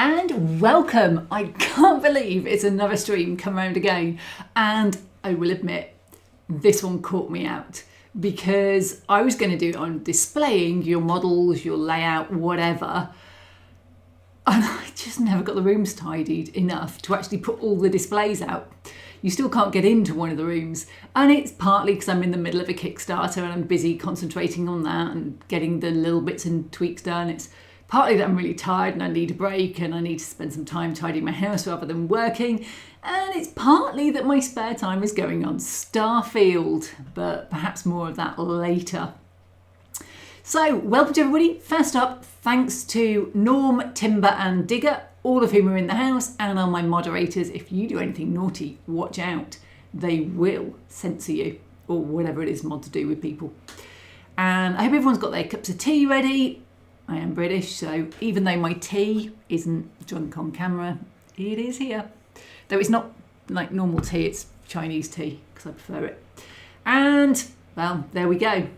and welcome. I can't believe it's another stream come round again, and I will admit this one caught me out because I was going to do it on displaying your models, your layout, whatever, and I just never got the rooms tidied enough to actually put all the displays out. You still can't get into one of the rooms, and it's partly because I'm in the middle of a Kickstarter and I'm busy concentrating on that and getting the little bits and tweaks done. It's partly that I'm really tired and I need a break and I need to spend some time tidying my house rather than working. And it's partly that my spare time is going on Starfield, but perhaps more of that later. So welcome to everybody. First up, thanks to Norm, Timber and Digger, all of whom are in the house and are my moderators. If you do anything naughty, watch out. They will censor you, or whatever it is mods do with people. And I hope everyone's got their cups of tea ready. I am British, so even though my tea isn't drunk on camera, it is here. Though it's not like normal tea, it's Chinese tea, because I prefer it. And, well, there we go.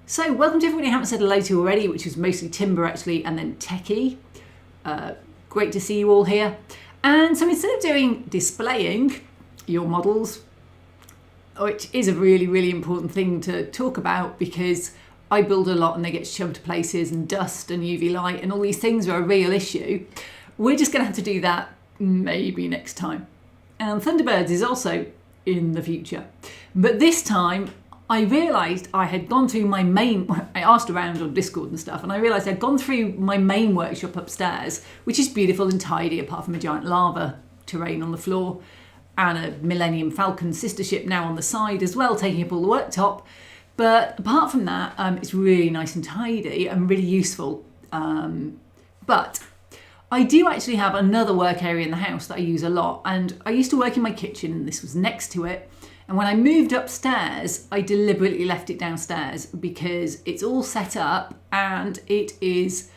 So, welcome to everybody I haven't said hello to already, which is mostly Timber, actually, and then Techie. Great to see you all here. And so instead of doing displaying your models, which is a really, really important thing to talk about because I build a lot and they get shoved places and dust and UV light and all these things are a real issue. We're just going to have to do that maybe next time. And Thunderbirds is also in the future. But this time I realised I had gone through my main, I asked around on Discord and stuff, and I realised I'd gone through my main workshop upstairs, which is beautiful and tidy apart from a giant lava terrain on the floor and a Millennium Falcon sister ship now on the side as well, taking up all the worktop. But apart from that, it's really nice and tidy and really useful. But I do actually have another work area in the house that I use a lot. And I used to work in my kitchen and this was next to it. And when I moved upstairs, I deliberately left it downstairs because it's all set up and it is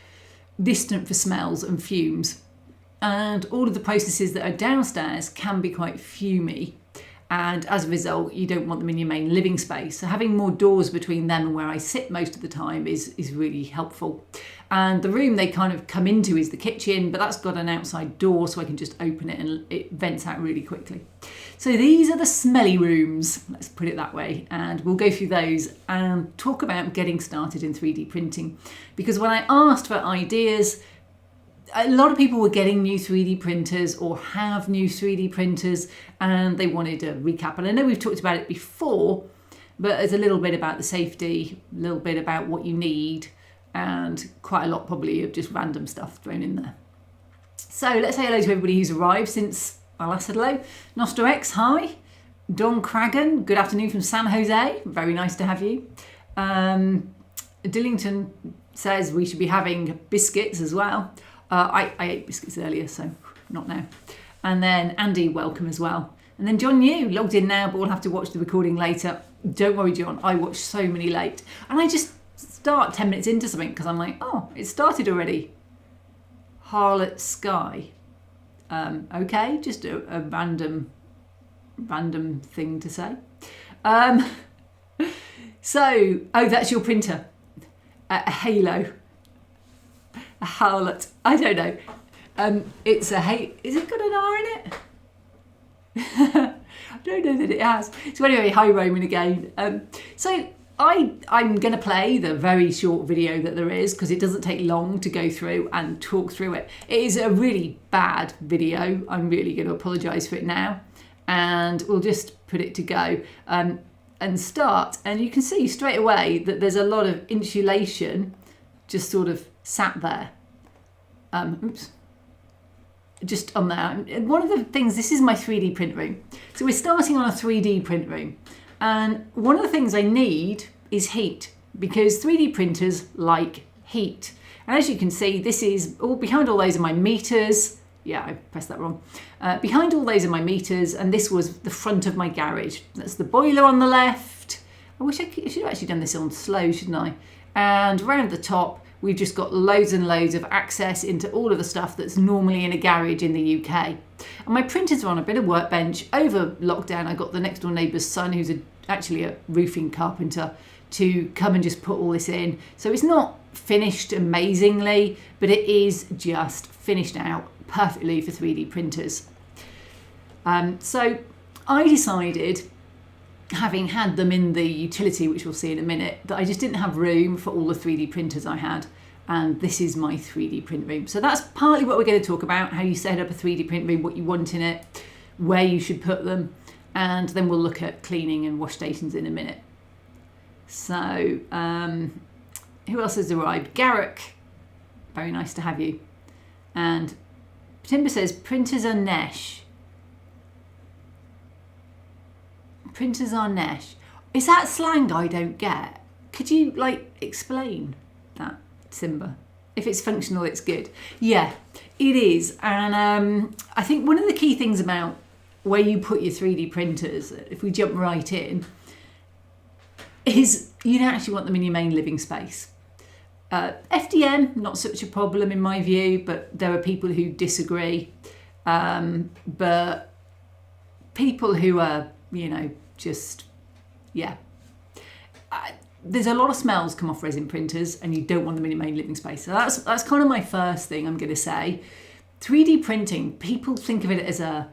distant for smells and fumes. And all of the processes that are downstairs can be quite fumey. And as a result, you don't want them in your main living space. So having more doors between them and where I sit most of the time is really helpful. And the room they kind of come into is the kitchen, but that's got an outside door so I can just open it and it vents out really quickly. So these are the smelly rooms, let's put it that way. And we'll go through those and talk about getting started in 3D printing. Because when I asked for ideas, a lot of people were getting new 3D printers or have new 3D printers and they wanted a recap. And I know we've talked about it before, but there's a little bit about the safety, a little bit about what you need, and quite a lot probably of just random stuff thrown in there. So let's say hello to everybody who's arrived since I last said hello. NostraX, hi. Don Cragen, good afternoon from San Jose. Very nice to have you. Dillington says we should be having biscuits as well. I ate biscuits earlier, so not now. And then Andy, welcome as well. And then John Yu, logged in now, but we'll have to watch the recording later. Don't worry, John, I watch so many late. And I just start 10 minutes into something because I'm like, oh, it started already. Harlot Sky. Okay, just a random thing to say. So, oh, that's your printer. A Halo. A Howlet. I don't know. It's a is it got an R in it? I don't know that it has. So anyway, hi Roman again. So I'm going to play the very short video that there is because it doesn't take long to go through and talk through it. It is a really bad video. I'm really going to apologise for it now. And we'll just put it to go and start. And you can see straight away that there's a lot of insulation just sort of sat there. Just on there. And one of the things, this is my 3D print room. So we're starting on a 3D print room. And one of the things I need is heat because 3D printers like heat. And as you can see, this is all behind all those are my meters. Yeah, I pressed that wrong. Behind all those are my meters, and this was the front of my garage. That's the boiler on the left. I wish I should have actually done this on slow, shouldn't I? And around the top, we've just got loads and loads of access into all of the stuff that's normally in a garage in the UK. And my printers are on a bit of workbench. Over lockdown, I got the next door neighbour's son, who's actually a roofing carpenter, to come and just put all this in. So it's not finished amazingly, but it is just finished out perfectly for 3D printers. So I decided, having had them in the utility, which we'll see in a minute, that I just didn't have room for all the 3D printers I had. And this is my 3D print room. So that's partly what we're going to talk about, how you set up a 3D print room, what you want in it, where you should put them, and then we'll look at cleaning and wash stations in a minute. So who else has arrived? Garrick, very nice to have you. And Timber says printers are Nesh. Printers are Nesh. Is that slang I don't get? Could you explain that, Timber? If it's functional, it's good. Yeah, it is. And I think one of the key things about where you put your 3D printers, if we jump right in, is you don't actually want them in your main living space. FDM, not such a problem in my view, but there are people who disagree. But people who are, there's a lot of smells come off resin printers and you don't want them in your main living space. So that's kind of my first thing I'm going to say. 3D printing, people think of it as a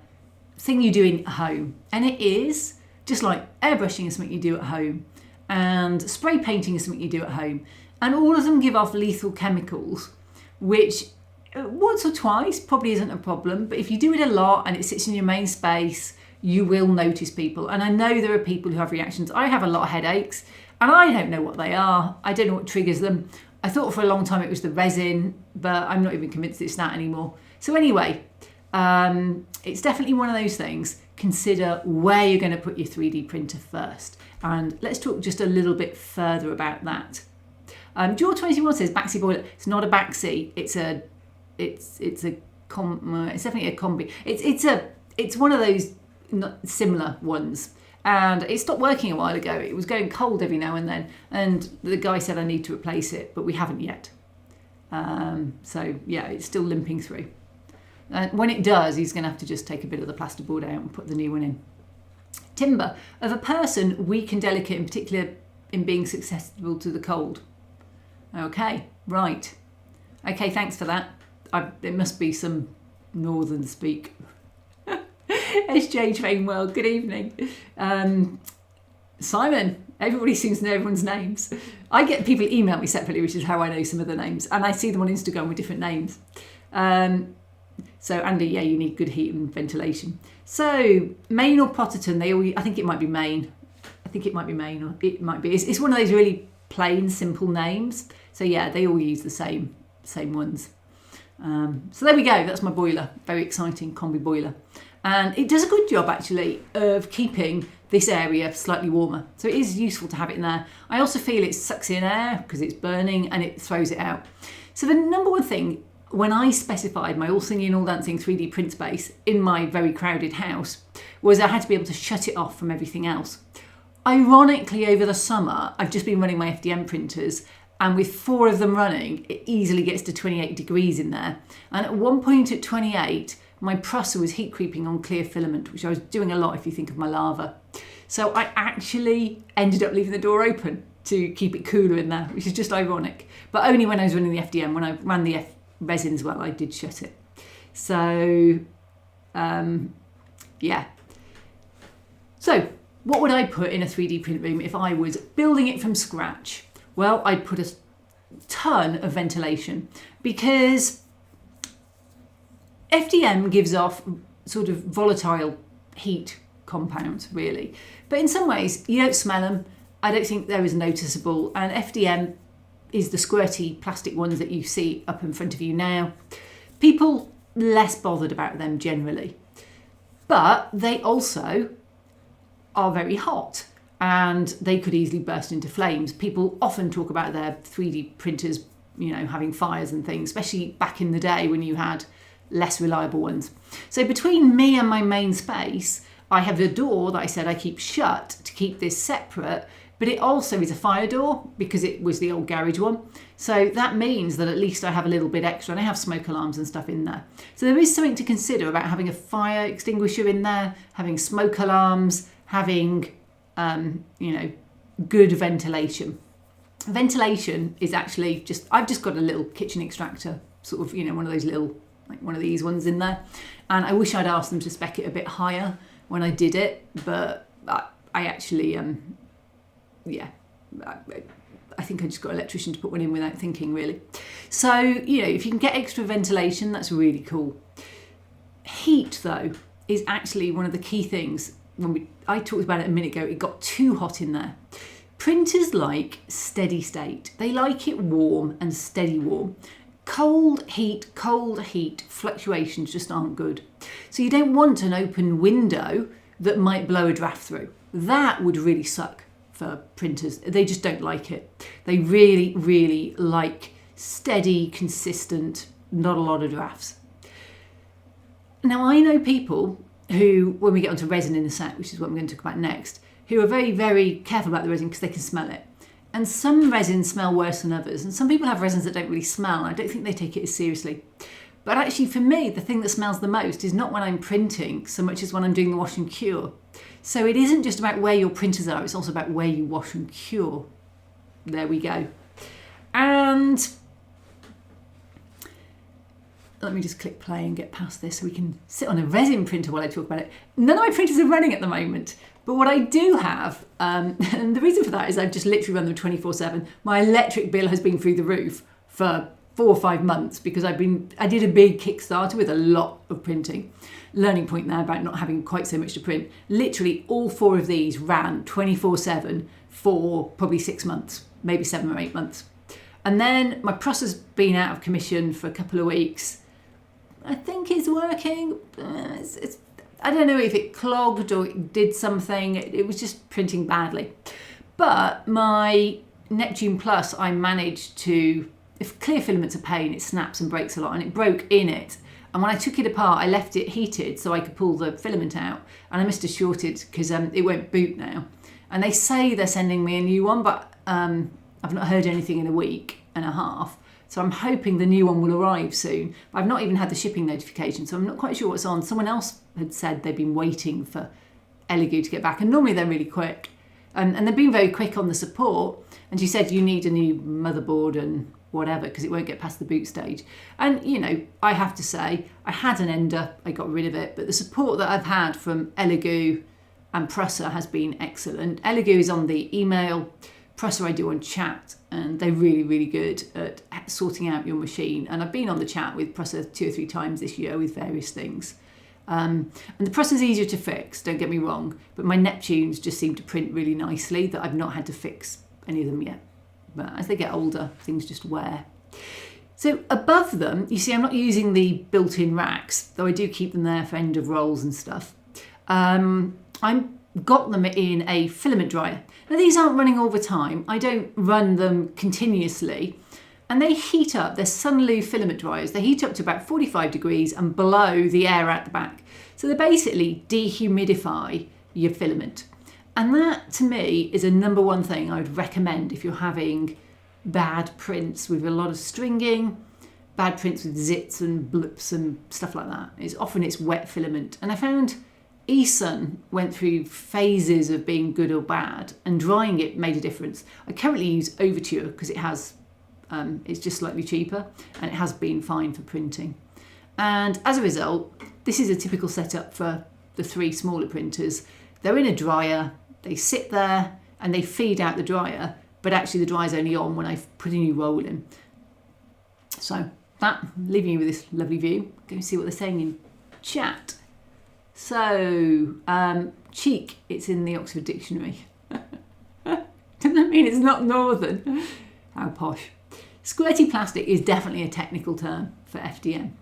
thing you do in home, and it is, just like airbrushing is something you do at home, and spray painting is something you do at home, and all of them give off lethal chemicals, which once or twice probably isn't a problem, but if you do it a lot and it sits in your main space, you will notice people. And I know there are people who have reactions. I have a lot of headaches and I don't know what they are. I don't know what triggers them. I thought for a long time it was the resin, but I'm not even convinced it's that anymore. So anyway, it's definitely one of those things. Consider where you're going to put your 3D printer first. And let's talk just a little bit further about that. Jaw21 says Baxi boiler. It's not a Baxi. It's definitely a combi. It's one of those similar ones. And it stopped working a while ago. It was going cold every now and then. And the guy said I need to replace it, but we haven't yet. So yeah, it's still limping through. And when it does, he's going to have to just take a bit of the plasterboard out and put the new one in. Timber, of a person weak and delicate, in particular in being susceptible to the cold. Okay, right. Okay, thanks for that. It must be some northern speak. SJ Trainwell, good evening. Simon, everybody seems to know everyone's names. I get people email me separately, which is how I know some of the names, and I see them on Instagram with different names. So Andy, yeah, you need good heat and ventilation. So Maine or Potterton, I think it might be Maine. I think it might be Maine, or it might be. It's one of those really plain, simple names. So yeah, they all use the same ones. So there we go. That's my boiler. Very exciting combi boiler. And it does a good job actually of keeping this area slightly warmer. So it is useful to have it in there. I also feel it sucks in air because it's burning and it throws it out. So the number one thing, when I specified my all singing, all dancing 3D print space in my very crowded house, was I had to be able to shut it off from everything else. Ironically, over the summer, I've just been running my FDM printers, and with 4 of them running, it easily gets to 28 degrees in there. And at one point at 28, my prusser was heat creeping on clear filament, which I was doing a lot if you think of my lava. So I actually ended up leaving the door open to keep it cooler in there, which is just ironic. But only when I was running the FDM. When I ran the resin as well, I did shut it. So, yeah. So, what would I put in a 3D print room if I was building it from scratch? Well, I'd put a ton of ventilation, because FDM gives off sort of volatile heat compounds, really. But in some ways, you don't smell them. I don't think they're as noticeable. And FDM is the squirty plastic ones that you see up in front of you now. People less bothered about them generally. But they also are very hot, and they could easily burst into flames. People often talk about their 3D printers, having fires and things, especially back in the day when you had less reliable ones. So between me and my main space, I have the door that I said I keep shut to keep this separate, but it also is a fire door because it was the old garage one. So that means that at least I have a little bit extra, and I have smoke alarms and stuff in there. So there is something to consider about having a fire extinguisher in there, having smoke alarms, having, good ventilation. Ventilation is actually I've just got a little kitchen extractor, sort of, one of those little, like one of these ones in there. And I wish I'd asked them to spec it a bit higher when I did it, but I actually, I think I just got an electrician to put one in without thinking, really. So, if you can get extra ventilation, that's really cool. Heat, though, is actually one of the key things. I talked about it a minute ago, it got too hot in there. Printers like steady state. They like it warm and steady warm. Cold heat, fluctuations just aren't good. So you don't want an open window that might blow a draft through. That would really suck for printers. They just don't like it. They really, really like steady, consistent, not a lot of drafts. Now, I know people who, when we get onto resin in a sec, which is what I'm going to talk about next, who are very, very careful about the resin because they can smell it. And some resins smell worse than others. And some people have resins that don't really smell. And I don't think they take it as seriously. But actually, for me, the thing that smells the most is not when I'm printing so much as when I'm doing the wash and cure. So it isn't just about where your printers are. It's also about where you wash and cure. There we go. And let me just click play and get past this so we can sit on a resin printer while I talk about it. None of my printers are running at the moment. But what I do have, and the reason for that is I've just literally run them 24/7. My electric bill has been through the roof for 4 or 5 months because I did a big Kickstarter with a lot of printing. Learning point there about not having quite so much to print. Literally all 4 of these ran 24/7 for probably 6 months, maybe 7 or 8 months. And then my presser's been out of commission for a couple of weeks. I think it's working. I don't know if it clogged or it did something. It was just printing badly. But my Neptune Plus, I managed to, if clear filament's a pain, it snaps and breaks a lot, and it broke in it. And when I took it apart, I left it heated so I could pull the filament out. And I missed a shorted because it won't boot now. And they say they're sending me a new one, but I've not heard anything in a week and a half. So I'm hoping the new one will arrive soon. But I've not even had the shipping notification, so I'm not quite sure what's on. Someone else had said they've been waiting for Elegoo to get back, and normally they're really quick. And they've been very quick on the support. And she said you need a new motherboard and whatever because it won't get past the boot stage. And, I have to say, I had an Ender, I got rid of it, but the support that I've had from Elegoo and Presser has been excellent. Elegoo is on the email, Presser I do on chat, and they're really, really good at sorting out your machine. And I've been on the chat with Presser 2 or 3 times this year with various things. And the Presser's easier to fix, don't get me wrong, but my Neptunes just seem to print really nicely that I've not had to fix any of them yet. But as they get older, things just wear. So above them, you see I'm not using the built-in racks, though I do keep them there for end of rolls and stuff. I've got them in a filament dryer. Now these aren't running all the time. I don't run them continuously. And they heat up, they're Sunlu filament dryers. They heat up to about 45 degrees and blow the air out the back. So they basically dehumidify your filament. And that, to me, is a number one thing I would recommend if you're having bad prints with a lot of stringing, bad prints with zits and blips and stuff like that. Often it's wet filament. And I found eSun went through phases of being good or bad, and drying it made a difference. I currently use Overture because it has, it's just slightly cheaper, and it has been fine for printing. And as a result, this is a typical setup for the 3 smaller printers. They're in a dryer, they sit there and they feed out the dryer, but actually the dryer's only on when I've put a new roll in. So that, leaving you with this lovely view. Go and see what they're saying in chat. So, cheek, it's in the Oxford Dictionary. Doesn't that mean it's not northern? How posh. Squirty plastic is definitely a technical term for FDM.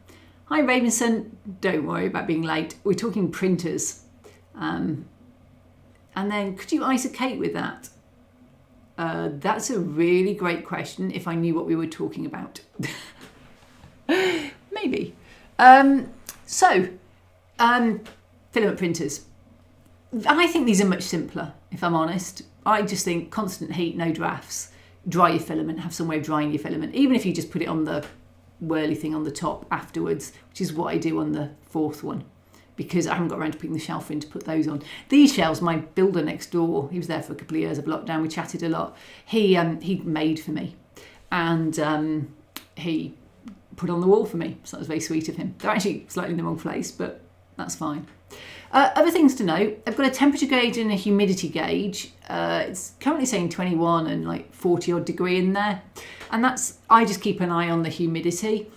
Hi Ravenson, don't worry about being late. We're talking printers. And then, could you ice a cake with that? That's a really great question if I knew what we were talking about. Maybe. Filament printers. I think these are much simpler, if I'm honest. I just think constant heat, no drafts, dry your filament, have some way of drying your filament, even if you just put it on the whirly thing on the top afterwards, which is what I do on the 4th one. because I haven't got around to putting the shelf in to put those on. These shelves, my builder next door, he was there for a couple of years of lockdown, we chatted a lot, he made for me, and he put on the wall for me, so that was very sweet of him. They're actually slightly in the wrong place, but that's fine. Other things to note, I've got a temperature gauge and a humidity gauge. It's currently saying 21 and like 40 odd degree in there. And that's, I just keep an eye on the humidity.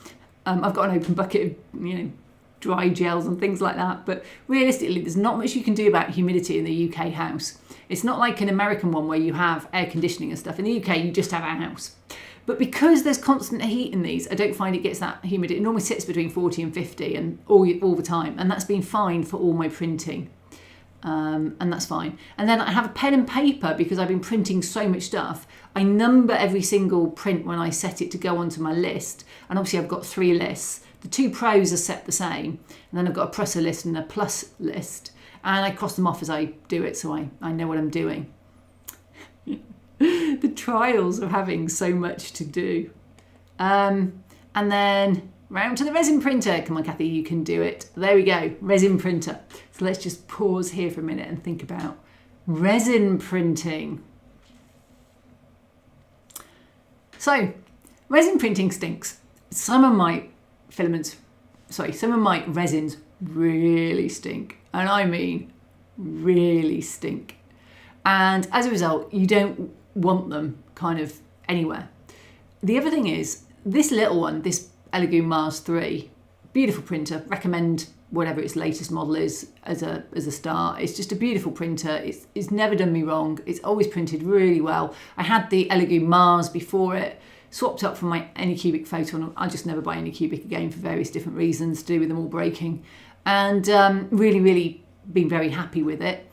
I've got an open bucket of, dry gels and things like that. But realistically, there's not much you can do about humidity in the UK house. It's not like an American one where you have air conditioning and stuff. In the UK, you just have a house. But because there's constant heat in these, I don't find it gets that humid. It normally sits between 40 and 50 and all the time. And that's been fine for all my printing. And that's fine. And then I have a pen and paper because I've been printing so much stuff. I number every single print when I set it to go onto my list. And obviously I've got 3 lists. The 2 pros are set the same. And then I've got a Prusa list and a plus list. And I cross them off as I do it so I know what I'm doing. The trials of having so much to do. And then round to the resin printer. Come on, Kathy, you can do it. There we go, resin printer. So let's just pause here for a minute and think about resin printing. So, resin printing stinks. Some of my resins really stink. And I mean, really stink. And as a result, you don't want them kind of anywhere. The other thing is, this little one, this Elegoo Mars 3, beautiful printer, recommend whatever its latest model is as a start. It's just a beautiful printer. It's never done me wrong. It's always printed really well. I had the Elegoo Mars before it, swapped up from my Anycubic Photon. I just never buy Anycubic again for various different reasons to do with them all breaking, and really been very happy with it.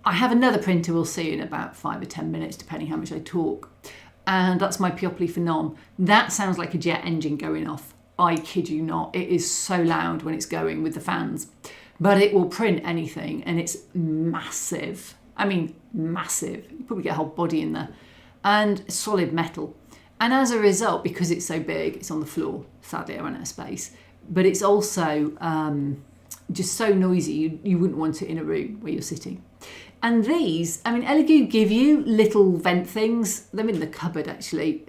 I have another printer we'll see in about 5 or 10 minutes, depending how much I talk. And that's my Peoply Phenom. That sounds like a jet engine going off. I kid you not. It is so loud when it's going with the fans. But it will print anything, and it's massive. I mean, massive. You probably get a whole body in there. And solid metal. And as a result, because it's so big, it's on the floor. Sadly, I ran out of space. But it's also just so noisy, you wouldn't want it in a room where you're sitting. And these, I mean, Elegoo give you little vent things. They're in the cupboard, actually,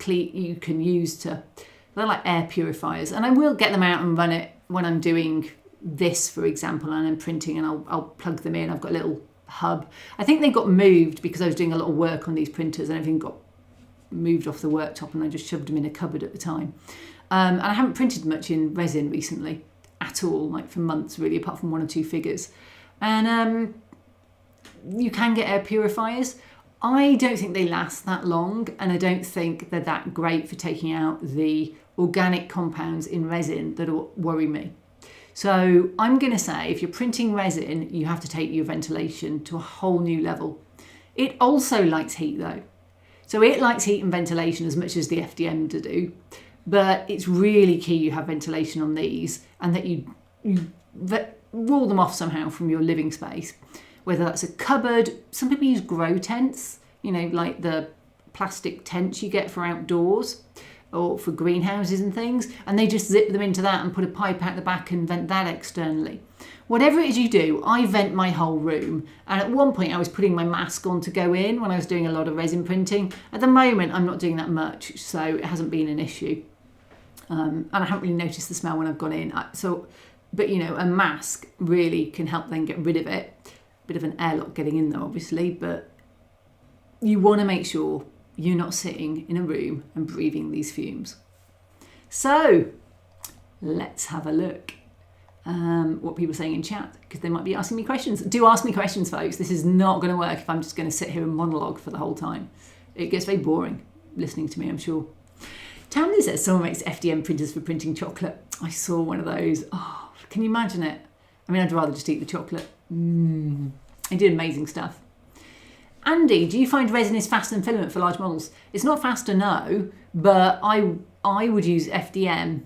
you can use to, they're like air purifiers. And I will get them out and run it when I'm doing this, for example, and I'm printing, and I'll plug them in. I've got a little hub. I think they got moved because I was doing a lot of work on these printers, and everything got moved off the worktop, and I just shoved them in a cupboard at the time. And I haven't printed much in resin recently at all, like for months really, apart from 1 or 2 figures. And you can get air purifiers. I don't think they last that long, and I don't think they're that great for taking out the organic compounds in resin that worry me. So I'm going to say, if you're printing resin, you have to take your ventilation to a whole new level. It also likes heat though. So it likes heat and ventilation as much as the FDM do, but it's really key you have ventilation on these, and that you wall them off somehow from your living space. Whether that's a cupboard, some people use grow tents, like the plastic tents you get for outdoors or for greenhouses and things, and they just zip them into that and put a pipe out the back and vent that externally. Whatever it is you do, I vent my whole room. And at one point I was putting my mask on to go in when I was doing a lot of resin printing. At the moment I'm not doing that much, so it hasn't been an issue. And I haven't really noticed the smell when I've gone in. But a mask really can help then get rid of it. Bit of an airlock getting in there, obviously, but you want to make sure you're not sitting in a room and breathing these fumes. So let's have a look what people are saying in chat, because they might be asking me questions. Do ask me questions, folks. This is not going to work if I'm just going to sit here and monologue for the whole time. It gets very boring listening to me, I'm sure. Tamlin says someone makes FDM printers for printing chocolate. I saw one of those. Oh, can you imagine it? I mean, I'd rather just eat the chocolate. They did amazing stuff. Andy, do you find resin is faster than filament for large models? It's not faster, no, but I would use FDM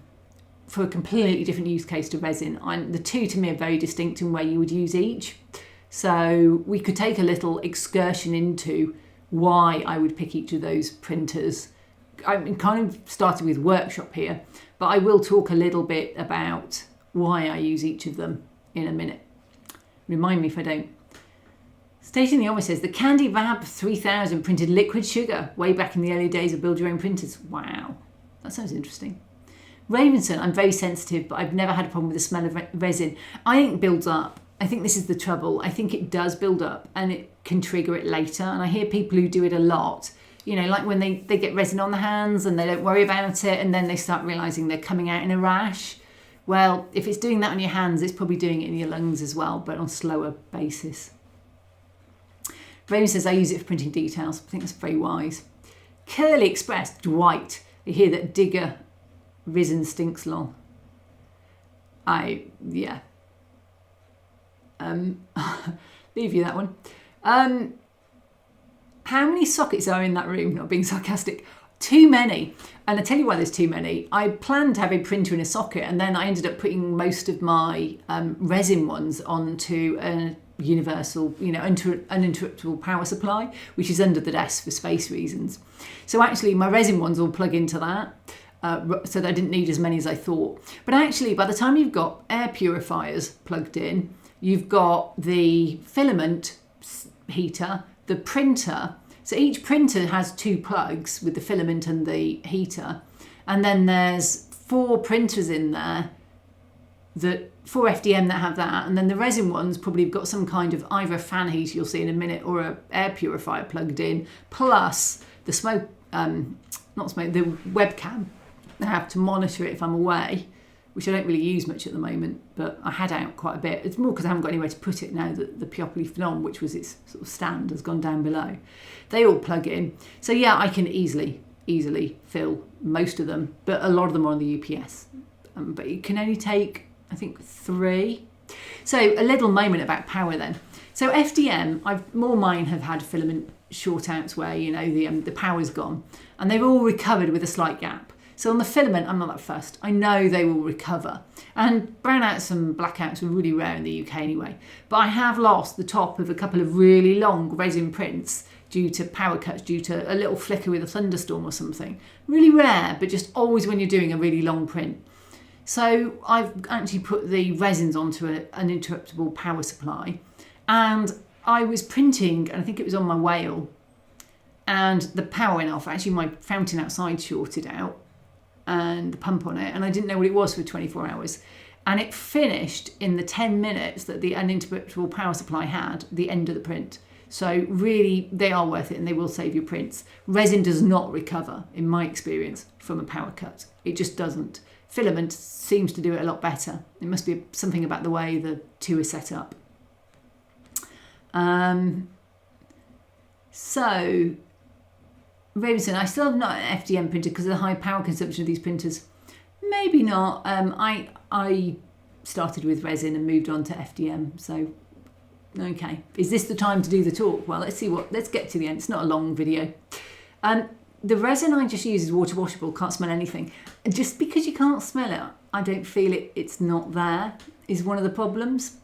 for a completely different use case to resin. The two to me are very distinct in where you would use each. So we could take a little excursion into why I would pick each of those printers. I'm kind of starting with workshop here, but I will talk a little bit about why I use each of them in a minute. Remind me if I don't. Stating the obvious says, the Candy Vab 3000 printed liquid sugar way back in the early days of build your own printers. Wow, that sounds interesting. Ravenson, I'm very sensitive, but I've never had a problem with the smell of resin. I think it builds up. I think this is the trouble. I think it does build up and it can trigger it later. And I hear people who do it a lot, you know, like when they get resin on the hands and they don't worry about it and then they start realising they're coming out in a rash. Well, if it's doing that on your hands, it's probably doing it in your lungs as well, but on a slower basis. Raven says, I use it for printing details. I think that's very wise. Curly Express, Dwight. I hear that Digger resin stinks long. Yeah. Leave you that one. How many sockets are in that room? Not being sarcastic. Too many. And I tell you why there's too many. I planned to have a printer in a socket and then I ended up putting most of my resin ones onto a universal, you know, uninterruptible power supply, which is under the desk for space reasons. So actually my resin ones all plug into that. So that I didn't need as many as I thought. But actually, by the time you've got air purifiers plugged in, you've got the filament heater, the printer. So each printer has 2 plugs with the filament and the heater. And then there's 4 printers in there, 4 FDM that have that. And then the resin ones probably have got some kind of either a fan heater you'll see in a minute or an air purifier plugged in, plus the the webcam. I have to monitor it if I'm away, which I don't really use much at the moment, but I had out quite a bit. It's more because I haven't got anywhere to put it now that the Peopoly Film, which was its sort of stand, has gone down below. They all plug in. So yeah, I can easily fill most of them, but a lot of them are on the UPS. But it can only take, I think, 3. So a little moment about power then. So FDM, mine have had filament short outs where, you know, the power's gone, and they've all recovered with a slight gap. So on the filament, I'm not that fussed. I know they will recover. And brownouts and blackouts are really rare in the UK anyway. But I have lost the top of a couple of really long resin prints due to power cuts, due to a little flicker with a thunderstorm or something. Really rare, but just always when you're doing a really long print. So I've actually put the resins onto an uninterruptible power supply. And I was printing, and I think it was on my whale, and the power went off. Actually, my fountain outside shorted out, and the pump on it, and I didn't know what it was for 24 hours. And it finished in the 10 minutes that the uninterruptible power supply had, the end of the print. So really, they are worth it and they will save your prints. Resin does not recover, in my experience, from a power cut. It just doesn't. Filament seems to do it a lot better. It must be something about the way the two are set up. So, Ravenson, I still have not an FDM printer because of the high power consumption of these printers. Maybe not. I started with resin and moved on to FDM. So, okay. Is this the time to do the talk? Well, let's get to the end. It's not a long video. The resin I just use is water washable, can't smell anything. And just because you can't smell it, I don't feel it's not there, is one of the problems.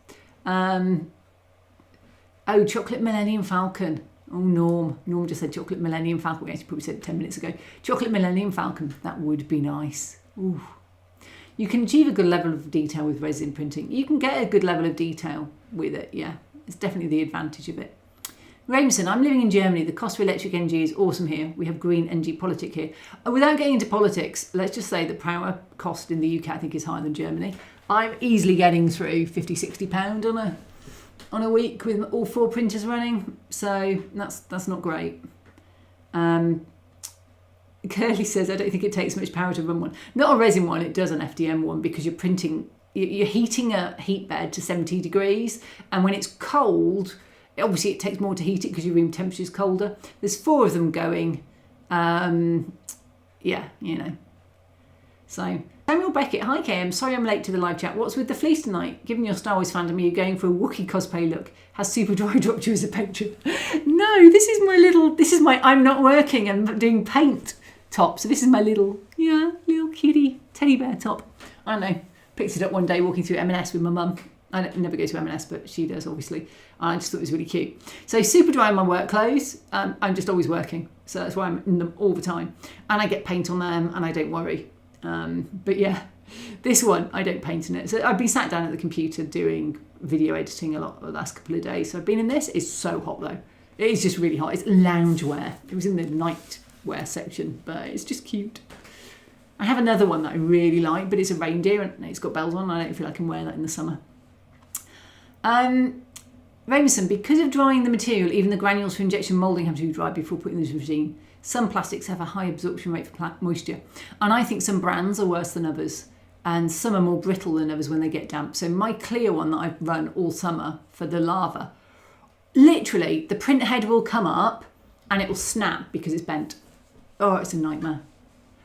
Oh, Chocolate Millennium Falcon. Oh, Norm just said Chocolate Millennium Falcon. We actually probably said it 10 minutes ago. Chocolate Millennium Falcon, that would be nice. Ooh. You can achieve a good level of detail with resin printing. You can get a good level of detail with it, yeah. It's definitely the advantage of it. Rameson, I'm living in Germany. The cost for electric energy is awesome here. We have green energy politic here. Without getting into politics, let's just say the power cost in the UK, I think, is higher than Germany. I'm easily getting through £50-60 on a week with all 4 printers running, so that's not great. Curly says, I don't think it takes much power to run one. Not a resin one, it does an FDM one, because you're heating a heat bed to 70 degrees, and when it's cold, obviously it takes more to heat it because your room temperature is colder. There's 4 of them going, yeah, you know. So, Samuel Beckett, hi KM, sorry I'm late to the live chat. What's with the fleece tonight? Given your Star Wars fandom, are you going for a Wookiee cosplay look? Has Superdry dropped you as a patron? No, this is my I'm not working and doing paint top. So this is my little kitty teddy bear top. I don't know, picked it up one day walking through M&S with my mum. I never go to M&S, but she does, obviously. I just thought it was really cute. So Superdry in my work clothes. I'm just always working. So that's why I'm in them all the time. And I get paint on them and I don't worry. But yeah, This one, I don't paint in it. So I've been sat down at the computer doing video editing a lot the last couple of days. So I've been in this. It's so hot though. It is just really hot. It's loungewear. It was in the nightwear section, but it's just cute. I have another one that I really like, but it's a reindeer and it's got bells on. I don't feel I can wear that in the summer. Rameson, because of drying the material, even the granules for injection moulding have to be dried before putting into the machine. Some plastics have a high absorption rate for moisture, and I think some brands are worse than others, and some are more brittle than others when they get damp. So my clear one that I've run all summer for the lava, literally the print head will come up and it will snap because it's bent. Oh, it's a nightmare.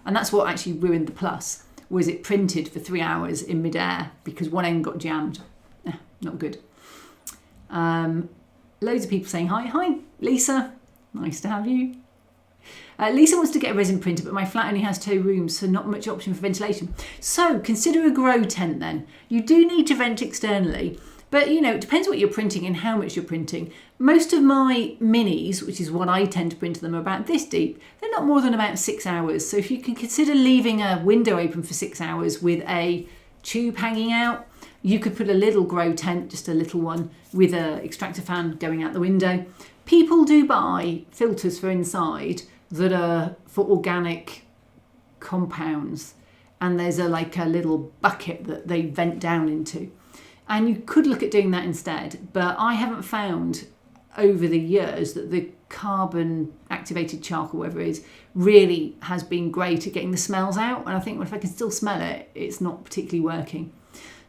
And that's what actually ruined the Plus, was it printed for 3 hours in midair because one end got jammed. Not good. Loads of people saying hi. Hi, Lisa. Nice to have you. Lisa wants to get a resin printer, but my flat only has 2 rooms, so not much option for ventilation. So consider a grow tent then. You do need to vent externally, but you know, it depends what you're printing and how much you're printing. Most of my minis, which is what I tend to print them, are about this deep. They're not more than about 6 hours. So if you can consider leaving a window open for 6 hours with a tube hanging out, you could put a little grow tent, just a little one, with an extractor fan going out the window. People do buy filters for inside that are for organic compounds, and there's a little bucket that they vent down into, and you could look at doing that instead. But I haven't found over the years that the carbon activated charcoal, whatever it is, really has been great at getting the smells out, and I think if I can still smell it, it's not particularly working.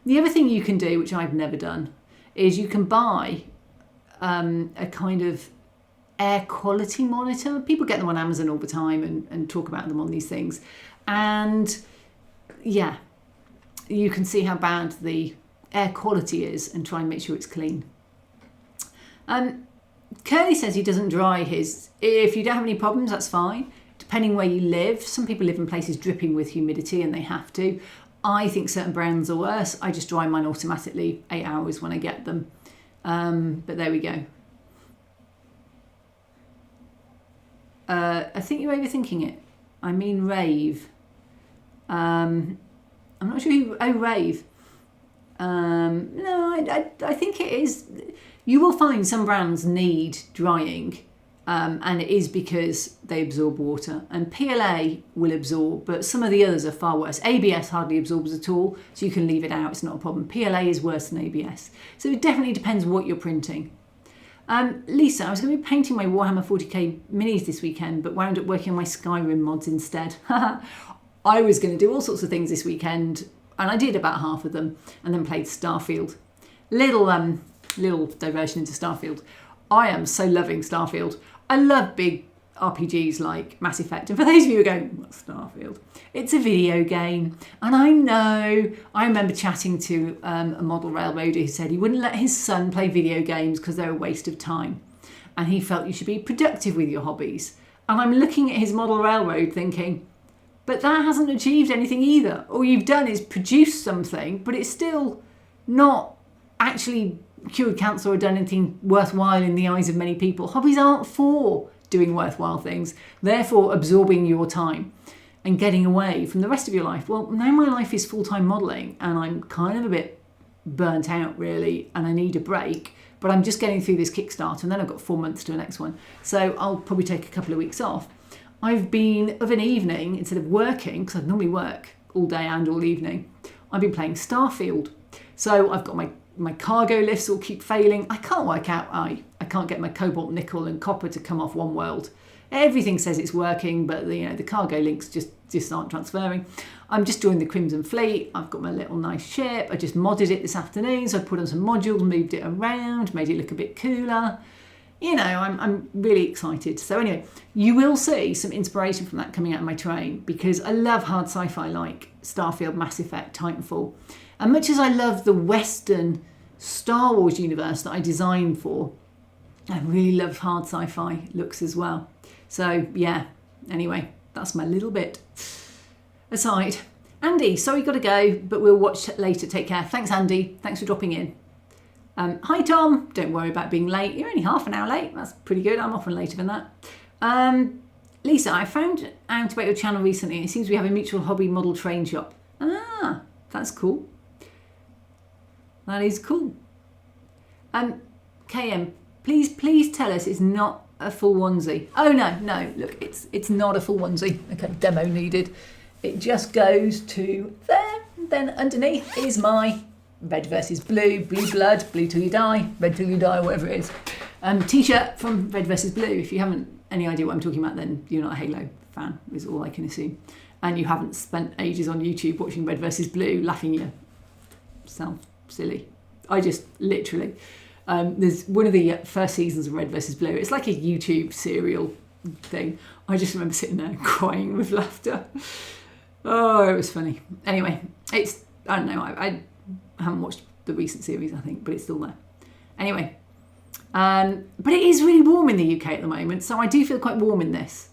The other thing you can do, which I've never done, is you can buy a kind of air quality monitor. People get them on Amazon all the time and talk about them on these things. And yeah, you can see how bad the air quality is and try and make sure it's clean. Curly says he doesn't dry his. If you don't have any problems, that's fine. Depending where you live, some people live in places dripping with humidity and they have to. I think certain brands are worse. I just dry mine automatically 8 hours when I get them. But there we go. I think you're overthinking it. I mean rave. I'm not sure who... Oh, rave. No, I think it is... You will find some brands need drying, and it is because they absorb water. And PLA will absorb, but some of the others are far worse. ABS hardly absorbs at all, so you can leave it out. It's not a problem. PLA is worse than ABS. So it definitely depends what you're printing. Lisa, I was going to be painting my Warhammer 40k minis this weekend, but wound up working on my Skyrim mods instead. I was going to do all sorts of things this weekend, and I did about half of them, and then played Starfield. Little diversion into Starfield. I am so loving Starfield. I love big RPGs like Mass Effect. And for those of you who are going, what's Starfield? It's a video game. And I remember chatting to a model railroader who said he wouldn't let his son play video games because they're a waste of time. And he felt you should be productive with your hobbies. And I'm looking at his model railroad thinking, but that hasn't achieved anything either. All you've done is produce something, but it's still not actually cured cancer or done anything worthwhile in the eyes of many people. Hobbies aren't for doing worthwhile things, therefore absorbing your time and getting away from the rest of your life. Well, now my life is full-time modelling and I'm kind of a bit burnt out really and I need a break, but I'm just getting through this Kickstarter and then I've got 4 months to the next one. So I'll probably take a couple of weeks off. I've been, of an evening, instead of working, because I normally work all day and all evening, I've been playing Starfield. So I've got my cargo lifts all keep failing. I can't work out. I can't get my cobalt, nickel and copper to come off one world. Everything says it's working, but the cargo links just aren't transferring. I'm just joined the Crimson Fleet. I've got my little nice ship. I just modded it this afternoon. So I put on some modules, moved it around, made it look a bit cooler. I'm really excited. So anyway, you will see some inspiration from that coming out of my train because I love hard sci-fi like Starfield, Mass Effect, Titanfall. And much as I love the Western Star Wars universe that I designed for, I really love hard sci-fi looks as well. So yeah, anyway, that's my little bit aside. Andy, sorry, got to go, but we'll watch later. Take care. Thanks, Andy. Thanks for dropping in. Hi, Tom. Don't worry about being late. You're only half an hour late. That's pretty good. I'm often later than that. Lisa, I found out about your channel recently. It seems we have a mutual hobby model train shop. Ah, That's cool. That is cool. KM, please tell us it's not a full onesie. Oh no, look, it's not a full onesie. Okay, demo needed. It just goes to there. Then underneath is my red versus blue, blue blood, blue till you die, red till you die, whatever it is. T-shirt from Red versus Blue. If you haven't any idea what I'm talking about, then you're not a Halo fan, is all I can assume. And you haven't spent ages on YouTube watching Red versus Blue, laughing yourself silly. I just literally, there's one of the first seasons of Red versus Blue. It's like a YouTube serial thing. I just remember sitting there crying with laughter. Oh, it was funny. Anyway, I don't know, I haven't watched the recent series, I think, but it's still there. Anyway, but it is really warm in the UK at the moment, so I do feel quite warm in this.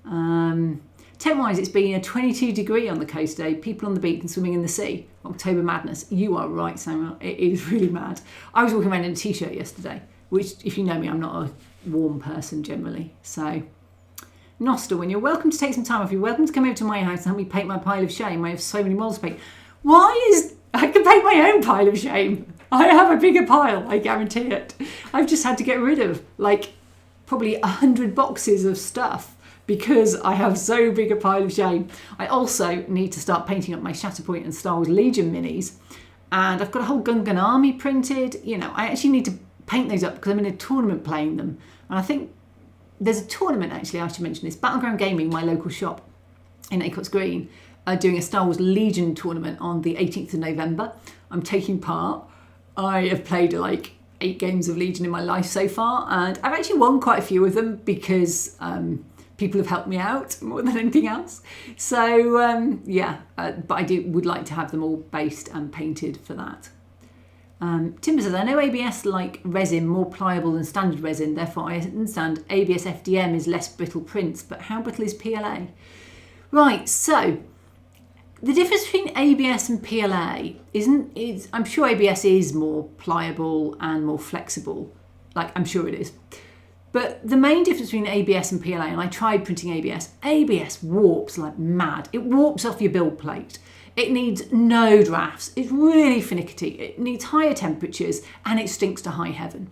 Temp-wise, it's been a 22 degree on the coast day, people on the beach and swimming in the sea. October madness. You are right, Samuel. It is really mad. I was walking around in a t-shirt yesterday, which, if you know me, I'm not a warm person generally. So, Noster, when you're welcome to take some time off, you're welcome to come over to my house and help me paint my pile of shame. I have so many models to paint. I can paint my own pile of shame. I have a bigger pile, I guarantee it. I've just had to get rid of like probably 100 boxes of stuff because I have so big a pile of shame. I also need to start painting up my Shatterpoint and Star Wars Legion minis. And I've got a whole Gungan army printed. You know, I actually need to paint those up because I'm in a tournament playing them. And I think there's a tournament, actually, I should mention this. Battleground Gaming, my local shop in Acots Green, are doing a Star Wars Legion tournament on the 18th of November. I'm taking part. I have played like 8 games of Legion in my life so far, and I've actually won quite a few of them because people have helped me out more than anything else. So but I would like to have them all based and painted for that. Timber says, I know ABS like resin more pliable than standard resin, therefore I understand ABS FDM is less brittle prints, but how brittle is PLA? Right, so the difference between ABS and PLA I'm sure ABS is more pliable and more flexible, like I'm sure it is. But the main difference between ABS and PLA, and I tried printing ABS warps like mad. It warps off your build plate. It needs no drafts. It's really finicky. It needs higher temperatures and it stinks to high heaven.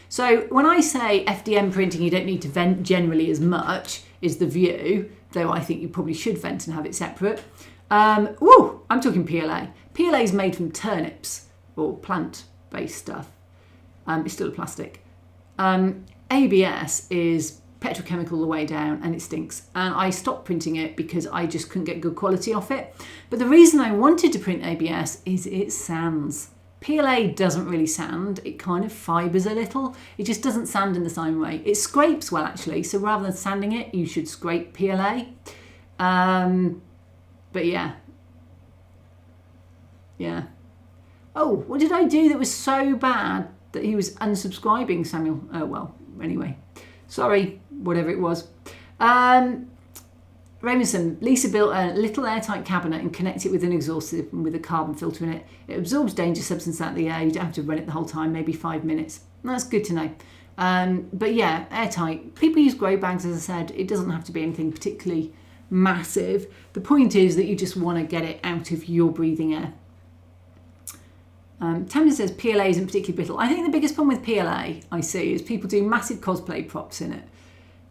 So when I say FDM printing, you don't need to vent generally as much, is the view, though I think you probably should vent and have it separate. I'm talking PLA. PLA is made from turnips or plant-based stuff. It's still a plastic. ABS is petrochemical the way down and it stinks. And I stopped printing it because I just couldn't get good quality off it. But the reason I wanted to print ABS is it sands. PLA doesn't really sand. It kind of fibres a little. It just doesn't sand in the same way. It scrapes well, actually. So rather than sanding it, you should scrape PLA. But yeah. Oh, what did I do that was so bad that he was unsubscribing, Samuel? Oh, well, anyway. Sorry, whatever it was. Raymondson, Lisa built a little airtight cabinet and connects it with an exhaust system with a carbon filter in it. It absorbs dangerous substance out of the air. You don't have to run it the whole time, maybe 5 minutes. That's good to know. But yeah, airtight. People use grow bags, as I said. It doesn't have to be anything particularly massive. The point is that you just want to get it out of your breathing air. Tamsin says PLA isn't particularly brittle. I think the biggest problem with PLA I see is people do massive cosplay props in it.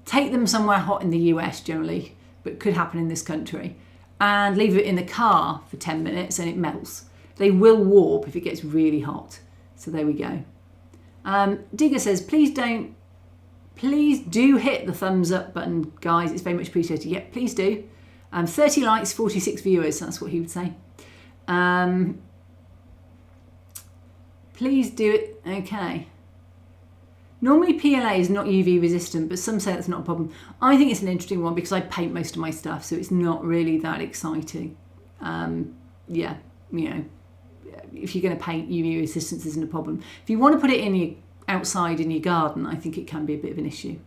Take them somewhere hot in the US generally, but could happen in this country, and leave it in the car for 10 minutes and it melts. They will warp if it gets really hot. So there we go. Digger says, please do hit the thumbs up button, guys. It's very much appreciated. Yeah, please do. 30 likes, 46 viewers. That's what he would say. Please do it. Okay. Normally PLA is not UV resistant, but some say that's not a problem. I think it's an interesting one because I paint most of my stuff, so it's not really that exciting. Yeah, you know, if you're going to paint, UV resistance isn't a problem. If you want to put it in outside in your garden, I think it can be a bit of an issue.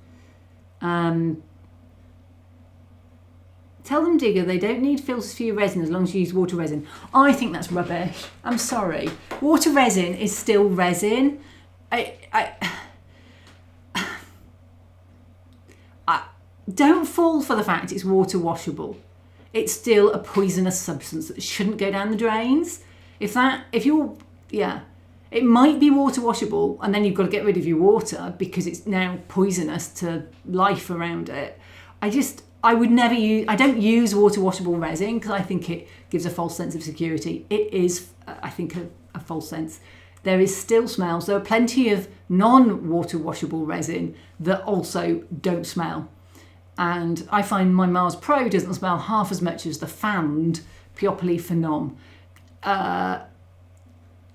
Tell them, Digger, they don't need filters for your resin as long as you use water resin. I think that's rubbish. I'm sorry. Water resin is still resin. Don't fall for the fact it's water washable. it's still a poisonous substance that shouldn't go down the drains. It might be water washable, and then you've got to get rid of your water because it's now poisonous to life around it. I would never use, I don't use water washable resin because I think it gives a false sense of security. It is, I think, a false sense. There is still smells. There are plenty of non-water washable resin that also don't smell. And I find my Mars Pro doesn't smell half as much as the fanned Peopoly Phenom.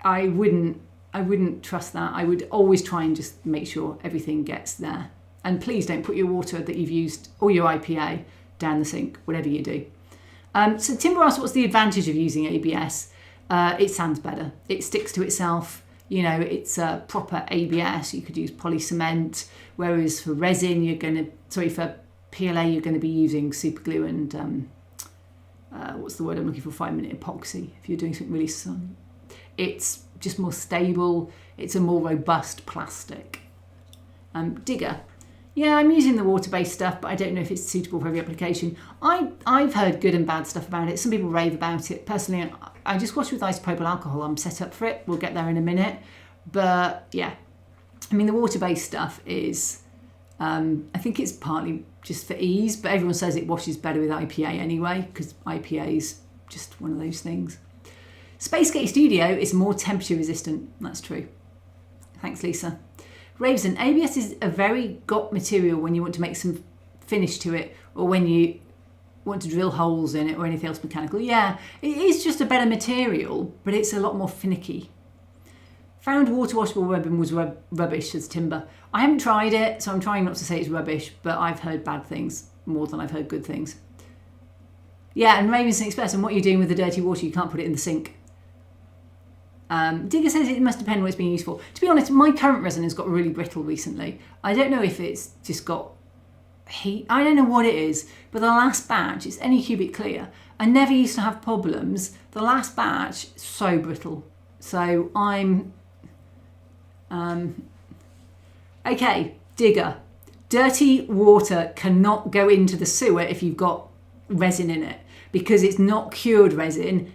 I wouldn't trust that. I would always try and just make sure everything gets there. And please don't put your water that you've used or your IPA down the sink, whatever you do. So Timber asked, what's the advantage of using ABS? It sands better. It sticks to itself. You know, it's a proper ABS. You could use poly cement, whereas for resin, for PLA, you're going to be using super glue and what's the word I'm looking for? 5-minute epoxy. If you're doing something really it's just more stable. It's a more robust plastic. Digger. Yeah, I'm using the water-based stuff, but I don't know if it's suitable for every application. I've heard good and bad stuff about it. Some people rave about it. Personally, I just wash with isopropyl alcohol. I'm set up for it. We'll get there in a minute. But yeah, I mean, the water-based stuff is, I think it's partly just for ease, but everyone says it washes better with IPA anyway, because IPA is just one of those things. Spacegate Studio is more temperature resistant. That's true. Thanks, Lisa. Resin, ABS is a very got material when you want to make some finish to it, or when you want to drill holes in it or anything else mechanical. Yeah, it is just a better material, but it's a lot more finicky. Found water washable ribbon was rubbish, says Timber. I haven't tried it, so I'm trying not to say it's rubbish, but I've heard bad things more than I've heard good things. Yeah, and Ravenson Express, and what you're doing with the dirty water, you can't put it in the sink. Digger says it must depend on what it's being used for. To be honest, my current resin has got really brittle recently. I don't know if it's just got heat. I don't know what it is, but the last batch, it's Anycubic Clear. I never used to have problems. The last batch, so brittle. So I'm... okay, Digger. Dirty water cannot go into the sewer if you've got resin in it, because it's not cured resin.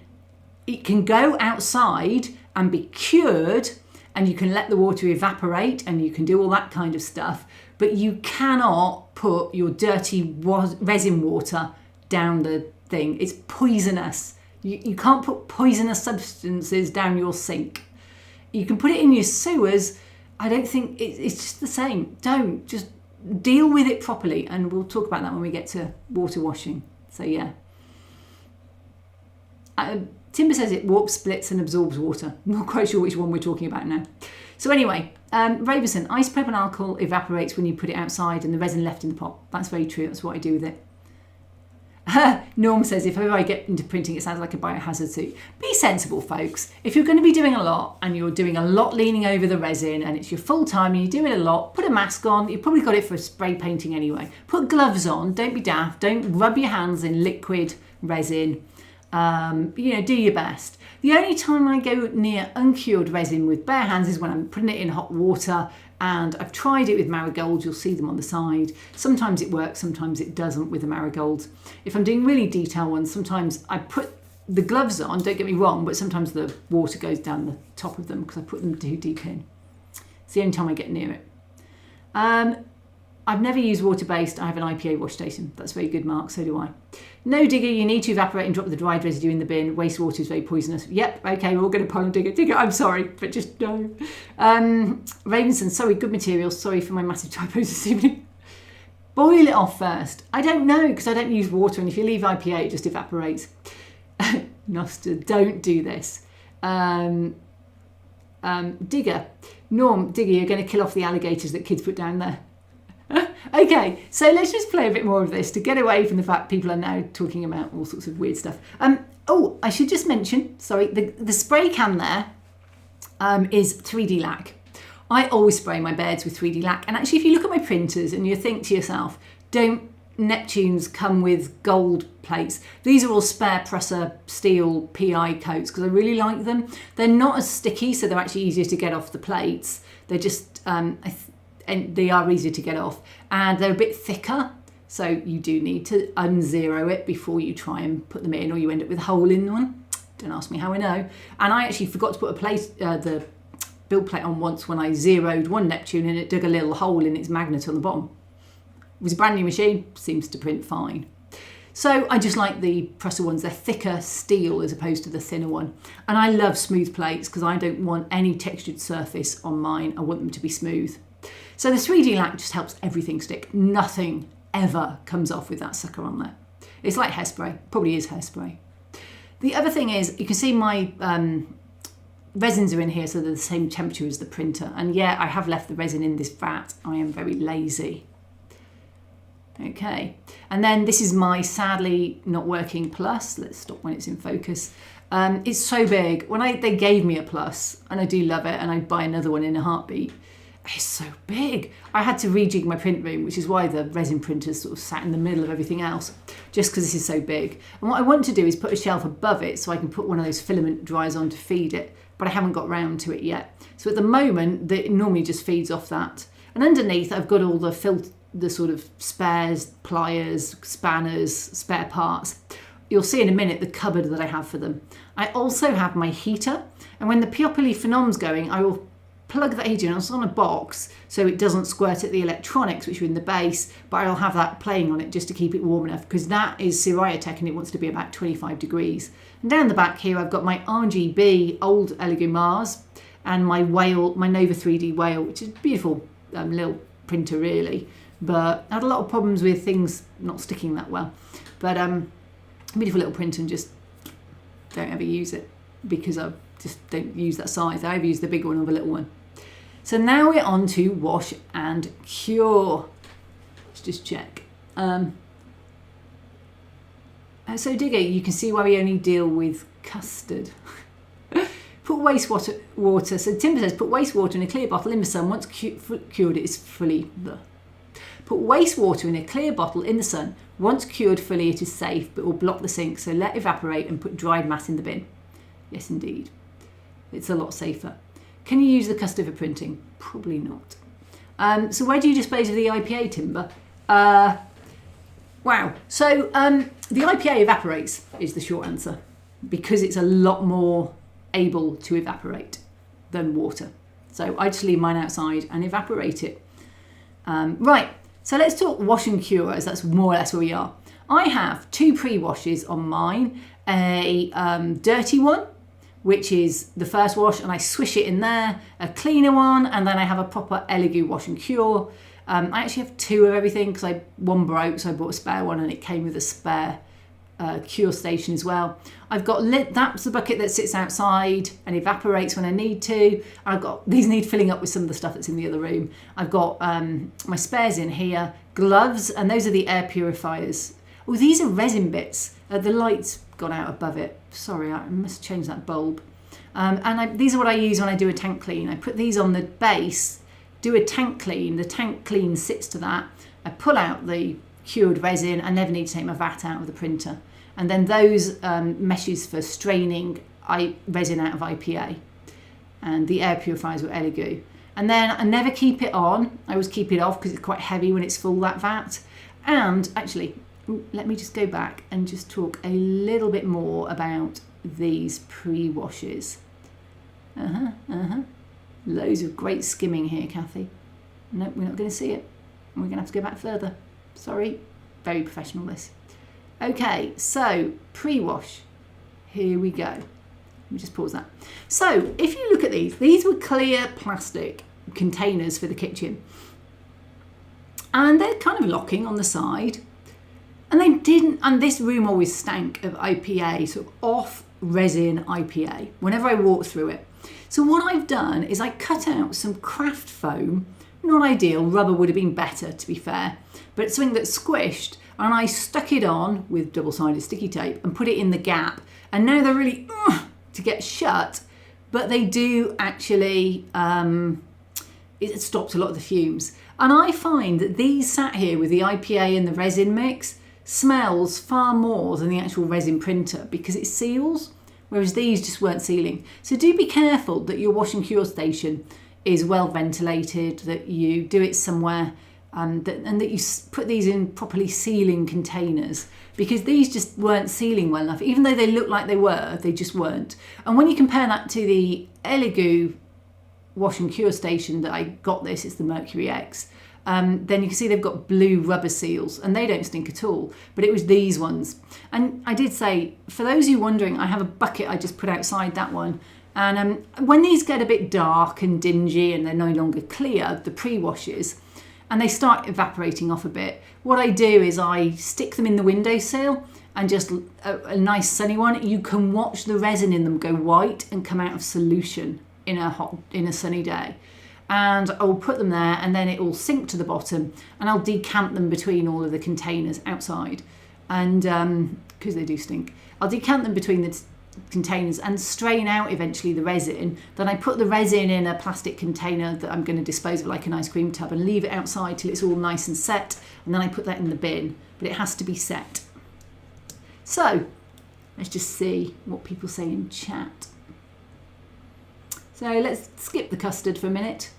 It can go outside and be cured, and you can let the water evaporate, and you can do all that kind of stuff, but you cannot put your dirty resin water down the thing. It's poisonous. You can't put poisonous substances down your sink. You can put it in your sewers. I don't think it's just the same. Don't. Just deal with it properly, and we'll talk about that when we get to water washing. So yeah. Timber says it warps, splits and absorbs water. I'm not quite sure which one we're talking about now. So anyway, Raverson, isopropyl alcohol evaporates when you put it outside and the resin left in the pot. That's very true. That's what I do with it. Norm says, if ever I get into printing, it sounds like a biohazard suit. Be sensible, folks. If you're going to be doing a lot and you're doing a lot leaning over the resin and it's your full time and you do it a lot, put a mask on. You've probably got it for spray painting anyway. Put gloves on. Don't be daft. Don't rub your hands in liquid resin. Do your best. The only time I go near uncured resin with bare hands is when I'm putting it in hot water, and I've tried it with marigolds. You'll see them on the side. Sometimes it works, sometimes it doesn't with the marigolds. If I'm doing really detailed ones, sometimes I put the gloves on, don't get me wrong, but sometimes the water goes down the top of them because I put them too deep in. It's the only time I get near it. I've never used water-based. I have an IPA wash station. That's very good, Mark. So do I. No, Digger, you need to evaporate and drop the dried residue in the bin. Wastewater is very poisonous. Yep, okay, we're all going to pile on Digger. Digger, I'm sorry, but just no. Ravenson, sorry, good material. Sorry for my massive typos this evening. Boil it off first. I don't know, because I don't use water, and if you leave IPA, it just evaporates. Noster, don't do this. Digger. Norm, Digger, you're going to kill off the alligators that kids put down there. Okay, so let's just play a bit more of this to get away from the fact people are now talking about all sorts of weird stuff. I should just mention, sorry, the spray can there is 3D lac. I always spray my beds with 3D lac, and actually if you look at my printers and you think to yourself, don't Neptunes come with gold plates? These are all spare presser steel PI coats because I really like them. They're not as sticky, so they're actually easier to get off the plates. They're just and they are easier to get off, and they're a bit thicker, So you do need to unzero it before you try and put them in, or you end up with a hole in one. Don't ask me how I know. And I actually forgot to put the build plate on once when I zeroed one Neptune, and it dug a little hole in its magnet on the bottom. It was a brand new machine, seems to print fine. So I just like the presser ones. They're thicker steel as opposed to the thinner one. And I love smooth plates because I don't want any textured surface on mine. I want them to be smooth. So the 3D lac just helps everything stick. Nothing ever comes off with that sucker on there. It's like hairspray, probably is hairspray. The other thing is, you can see my resins are in here, so they're the same temperature as the printer. And yeah, I have left the resin in this vat. I am very lazy. Okay, and then this is my sadly not working plus. Let's stop when it's in focus. It's so big. When they gave me a plus, and I do love it, and I'd buy another one in a heartbeat. It's so big. I had to rejig my print room, which is why the resin printers sort of sat in the middle of everything else, just because this is so big. And what I want to do is put a shelf above it so I can put one of those filament dryers on to feed it, but I haven't got round to it yet. So at the moment, it normally just feeds off that. And underneath, I've got all the sort of spares, pliers, spanners, spare parts. You'll see in a minute the cupboard that I have for them. I also have my heater, and when the Peopoli Phenom's going, I will plug that heater in. It's on a box so it doesn't squirt at the electronics which are in the base, but I'll have that playing on it just to keep it warm enough, because that is Siriatech and it wants to be about 25 degrees. And down the back here I've got my RGB old Elegoo Mars and my whale, my Nova 3D whale, which is a beautiful little printer really, but I had a lot of problems with things not sticking that well. But beautiful little printer, and just don't ever use it because I just don't use that size. I either use the big one or the little one. So now we're on to wash and cure. Let's just check. So Digger, you can see why we only deal with custard. Put wastewater, so Timber says, put wastewater in a clear bottle in the sun. Once cured, it is fully... Put wastewater in a clear bottle in the sun. Once cured fully, it is safe, but will block the sink, so let evaporate and put dried mass in the bin. Yes, indeed. It's a lot safer. Can you use the custard for printing? Probably not. So where do you dispose of the IPA, Timber? Wow. So the IPA evaporates is the short answer, because it's a lot more able to evaporate than water. So I just leave mine outside and evaporate it. Right, so let's talk wash and cure, as that's more or less where we are. I have 2 pre-washes on mine, a dirty one, which is the first wash, and I swish it in there, a cleaner one, and then I have a proper Elegoo wash and cure. I actually have 2 of everything because one broke, so I bought a spare one, and it came with a spare cure station as well. I've got that's the bucket that sits outside and evaporates when I need to. These need filling up with some of the stuff that's in the other room. I've got my spares in here, gloves, and those are the air purifiers. Oh, these are resin bits. The light's gone out above it. Sorry, I must change that bulb. These are what I use when I do a tank clean. I put these on the base, do a tank clean. The tank clean sits to that. I pull out the cured resin. I never need to take my vat out of the printer. And then those meshes for straining resin out of IPA. And the air purifiers were Elegoo. And then I never keep it on. I always keep it off because it's quite heavy when it's full, that vat. And actually, let me just go back and just talk a little bit more about these pre-washes. Loads of great skimming here, Kathy. No, we're not going to see it. We're going to have to go back further. Sorry. Very professional, this. Okay, so pre-wash. Here we go. Let me just pause that. So if you look at these were clear plastic containers for the kitchen. And they're kind of locking on the side. And this room always stank of IPA, sort of off resin IPA, whenever I walk through it. So what I've done is I cut out some craft foam. Not ideal, rubber would have been better, to be fair, but it's something that's squished, and I stuck it on with double-sided sticky tape and put it in the gap. And now they're really to get shut, but they do actually, it stops a lot of the fumes. And I find that these sat here with the IPA and the resin mix smells far more than the actual resin printer because it seals, whereas these just weren't sealing. So do be careful that your wash and cure station is well ventilated, that you do it somewhere and that you put these in properly sealing containers, because these just weren't sealing well enough. Even though they looked like they were, they just weren't. And when you compare that to the Elegoo wash and cure station that I got this, it's the Mercury X, then you can see they've got blue rubber seals and they don't stink at all, but it was these ones. And I did say, for those of you wondering, I have a bucket I just put outside that one, and when these get a bit dark and dingy and they're no longer clear, the pre-washes, and they start evaporating off a bit, what I do is I stick them in the windowsill, and just a nice sunny one, you can watch the resin in them go white and come out of solution in a sunny day. And I'll put them there, and then it will sink to the bottom, and I'll decant them between all of the containers outside, and because they do stink, I'll decant them between the containers and strain out eventually the resin. Then I put the resin in a plastic container that I'm going to dispose of like an ice cream tub, and leave it outside till it's all nice and set, and then I put that in the bin, but it has to be set. So let's just see what people say in chat. So let's skip the custard for a minute.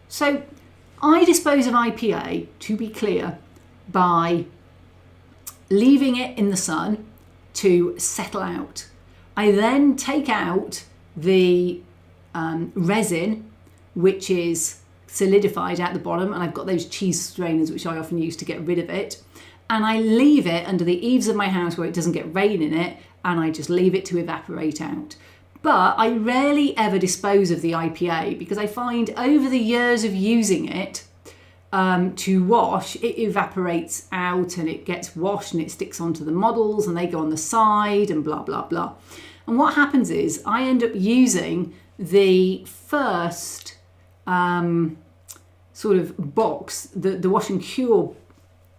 So I dispose of IPA, to be clear, by leaving it in the sun to settle out. I then take out the resin, which is solidified at the bottom, and I've got those cheese strainers which I often use to get rid of it, and I leave it under the eaves of my house where it doesn't get rain in it, and I just leave it to evaporate out. But I rarely ever dispose of the IPA, because I find over the years of using it to wash, it evaporates out and it gets washed and it sticks onto the models and they go on the side and blah, blah, blah. And what happens is I end up using the first sort of box, the wash and cure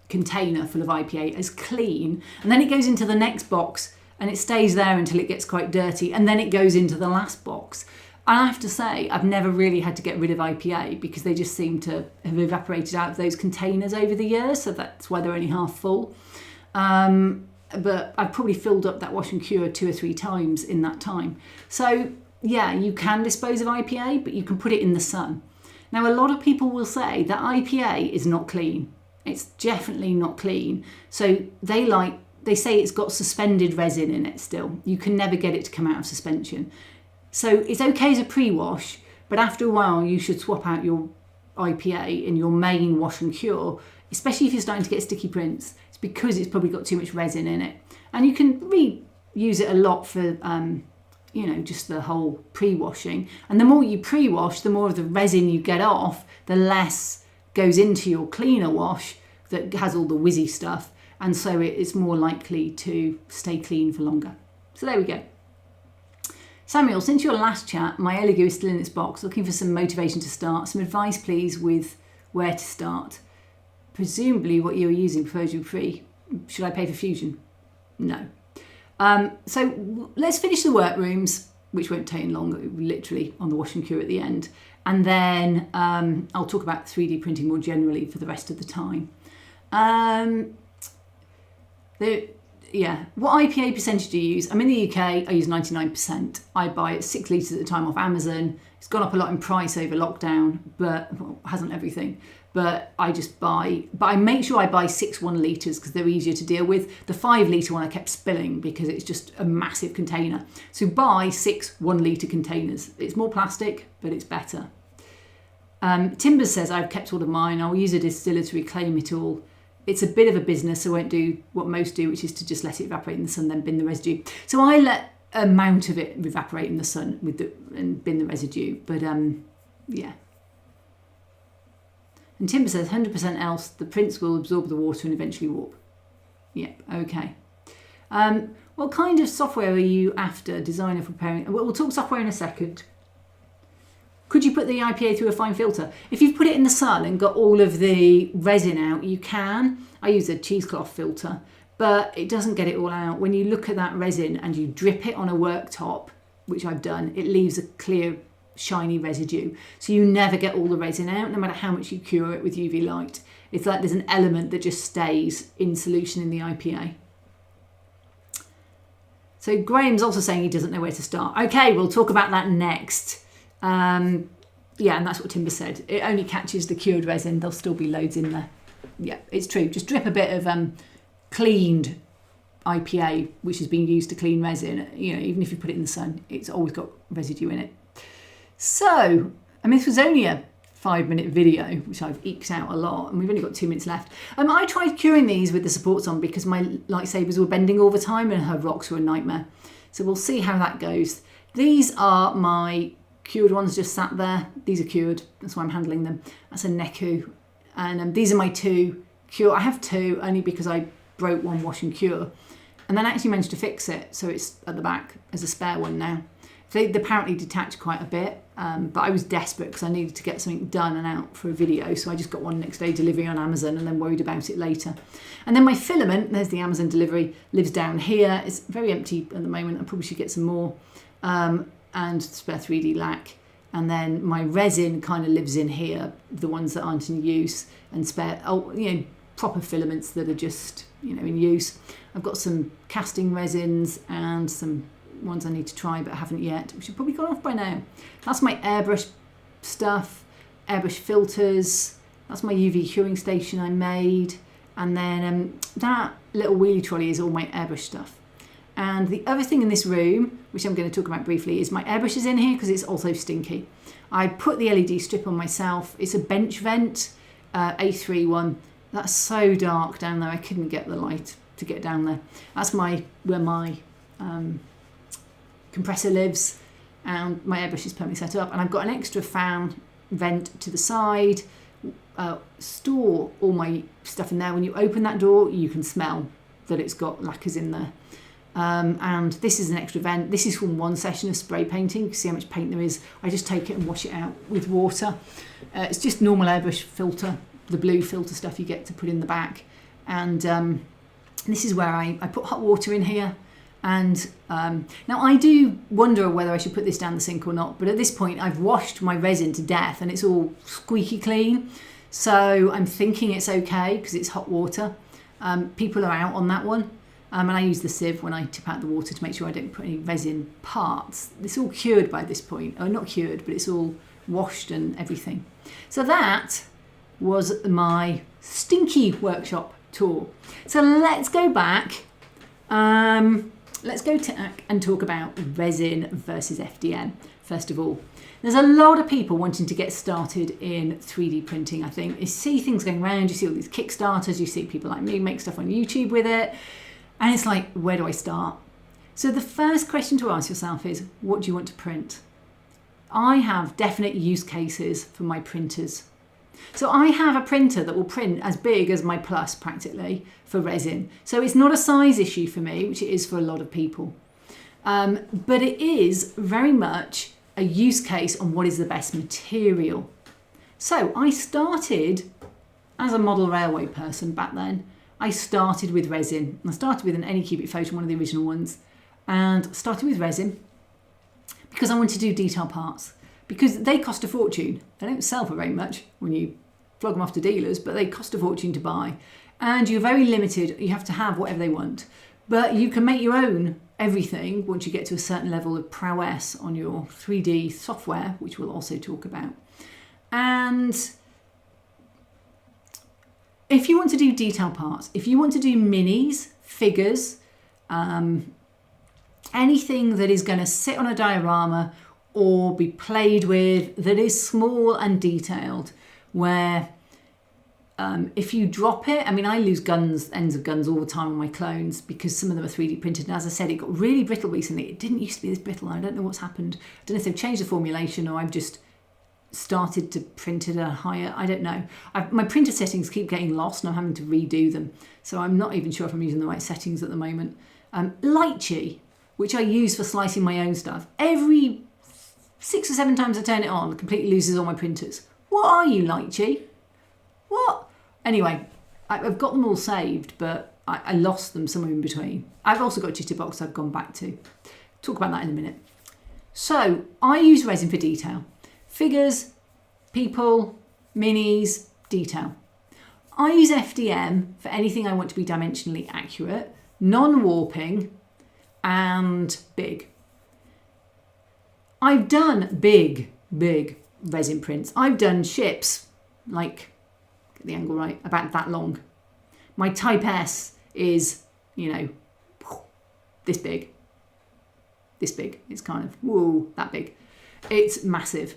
container full of IPA, as clean, and then it goes into the next box and it stays there until it gets quite dirty, and then it goes into the last box. And I have to say, I've never really had to get rid of IPA because they just seem to have evaporated out of those containers over the years, so that's why they're only half full. But I've probably filled up that wash and cure 2 or 3 times in that time. So yeah, you can dispose of IPA, but you can put it in the sun. Now, a lot of people will say that IPA is not clean. It's definitely not clean. So they say it's got suspended resin in it still. You can never get it to come out of suspension. So it's okay as a pre-wash, but after a while you should swap out your IPA in your main wash and cure, especially if you're starting to get sticky prints. It's because it's probably got too much resin in it. And you can reuse it a lot for, just the whole pre-washing. And the more you pre-wash, the more of the resin you get off, the less goes into your cleaner wash that has all the whizzy stuff. And so it's more likely to stay clean for longer. So there we go. Samuel, since your last chat, my Elegoo is still in its box, looking for some motivation to start. Some advice, please, with where to start. Presumably what you're using prefers you free. Should I pay for Fusion? No. So let's finish the workrooms, which won't take long, literally on the wash and cure at the end. And then I'll talk about 3D printing more generally for the rest of the time. What IPA percentage do you use? I'm in the UK, I use 99%. I buy it 6 litres at a time off Amazon. It's gone up a lot in price over lockdown, but hasn't everything. But I make sure I buy 6 1 litres because they're easier to deal with. The 5 litre one I kept spilling because it's just a massive container. So buy 6 1 litre containers. It's more plastic, but it's better. Timbers says, I've kept all of mine. I'll use a distiller to reclaim it all. It's a bit of a business, so I won't do what most do, which is to just let it evaporate in the sun, then bin the residue. So I let an amount of it evaporate in the sun and bin the residue. But yeah. And Timber says 100% else, the prints will absorb the water and eventually warp. Yep, okay. What kind of software are you after, designer preparing? We'll talk software in a second. Could you put the IPA through a fine filter? If you've put it in the sun and got all of the resin out, you can. I use a cheesecloth filter, but it doesn't get it all out. When you look at that resin and you drip it on a worktop, which I've done, it leaves a clear, shiny residue. So you never get all the resin out, no matter how much you cure it with UV light. It's like there's an element that just stays in solution in the IPA. So Graham's also saying he doesn't know where to start. Okay, we'll talk about that next. Yeah, and that's what Timber said. It only catches the cured resin. There'll still be loads in there. Yeah, it's true. Just drip a bit of cleaned IPA, which has been used to clean resin. You know, even if you put it in the sun, it's always got residue in it. So, I mean, this was only a 5-minute video, which I've eked out a lot, and we've only got 2 minutes left. I tried curing these with the supports on because my lightsabers were bending all the time and her rocks were a nightmare. So we'll see how that goes. These are my cured ones just sat there. These are cured, that's why I'm handling them. That's a Neku. And these are my 2 cure. I have 2 only because I broke one wash and cure. And then I actually managed to fix it, so it's at the back as a spare one now. They apparently detach quite a bit, but I was desperate because I needed to get something done and out for a video, so I just got one next day delivery on Amazon and then worried about it later. And then my filament, there's the Amazon delivery, lives down here. It's very empty at the moment. I probably should get some more. And spare 3D lac. And then my resin kind of lives in here, the ones that aren't in use, and spare, proper filaments that are just, in use. I've got some casting resins and some ones I need to try but haven't yet, which have probably gone off by now. That's my airbrush stuff, airbrush filters. That's my UV curing station I made. And then that little wheelie trolley is all my airbrush stuff. And the other thing in this room, which I'm going to talk about briefly, is my airbrush is in here because it's also stinky. I put the LED strip on myself. It's a bench vent, A3 one. That's so dark down there. I couldn't get the light to get down there. That's where my compressor lives, and my airbrush is permanently set up. And I've got an extra fan vent to the side. Store all my stuff in there. When you open that door, you can smell that it's got lacquers in there. And this is an extra vent. This is from one session of spray painting. You can see how much paint there is. I just take it and wash it out with water. It's just normal airbrush filter, the blue filter stuff you get to put in the back. And this is where I put hot water in here. And now I do wonder whether I should put this down the sink or not. But at this point, I've washed my resin to death and it's all squeaky clean. So I'm thinking it's okay because it's hot water. People are out on that one. And I use the sieve when I tip out the water to make sure I don't put any resin parts. It's all cured by this point. Oh, not cured, but it's all washed and everything. So that was my stinky workshop tour. So let's go back. Let's go and talk about resin versus FDM. First of all, there's a lot of people wanting to get started in 3D printing, I think. You see things going around, you see all these Kickstarters, you see people like me make stuff on YouTube with it. And it's like, where do I start? So the first question to ask yourself is, what do you want to print? I have definite use cases for my printers. So I have a printer that will print as big as my Plus practically for resin. So it's not a size issue for me, which it is for a lot of people. But it is very much a use case on what is the best material. So I started as a model railway person back then. I started with resin. I started with an Anycubic photo, one of the original ones, and started with resin because I wanted to do detail parts because they cost a fortune. They don't sell for very much when you flog them off to dealers, but they cost a fortune to buy. And you're very limited. You have to have whatever they want. But you can make your own everything once you get to a certain level of prowess on your 3D software, which we'll also talk about. And if you want to do detail parts, if you want to do minis, figures, anything that is going to sit on a diorama or be played with that is small and detailed, where if you drop it, I mean, I lose ends of guns all the time on my clones because some of them are 3D printed. And as I said, it got really brittle recently. It didn't used to be this brittle. I don't know what's happened. I don't know if they've changed the formulation or I've just started to print at a higher, I don't know. My printer settings keep getting lost and I'm having to redo them. So I'm not even sure if I'm using the right settings at the moment. Lychee, which I use for slicing my own stuff. Every 6 or 7 times I turn it on, it completely loses all my printers. What are you, Lychee? What? Anyway, I've got them all saved, but I lost them somewhere in between. I've also got a Jitterbox I've gone back to. Talk about that in a minute. So I use resin for detail. Figures, people, minis, detail. I use FDM for anything I want to be dimensionally accurate, non-warping, and big. I've done big resin prints. I've done ships, like, get the angle right, about that long. My Type S is, you know, this big. This big. It's kind of, whoa, that big. It's massive.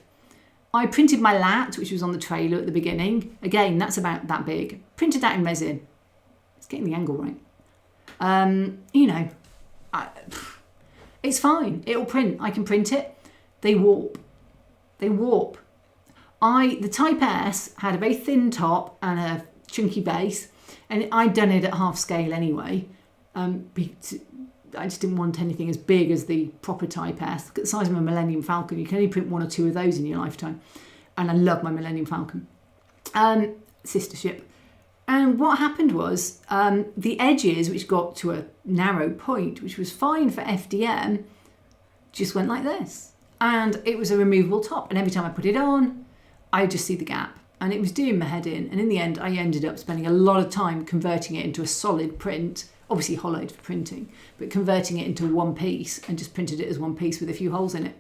I printed my lat, which was on the trailer at the beginning. Again, that's about that big. Printed that in resin. It's getting the angle right. You know, it's fine. It'll print. I can print it. They warp. They warp. The Type S had a very thin top and a chunky base, and I'd done it at half scale anyway. I just didn't want anything as big as the proper Type S. Look at the size of my Millennium Falcon. You can only print 1 or 2 of those in your lifetime. And I love my Millennium Falcon. Sister ship. And what happened was the edges, which got to a narrow point, which was fine for FDM, just went like this. And it was a removable top. And every time I put it on, I just see the gap. And it was doing my head in. And in the end, I ended up spending a lot of time converting it into a solid print, obviously hollowed for printing, but converting it into one piece and just printed it as one piece with a few holes in it.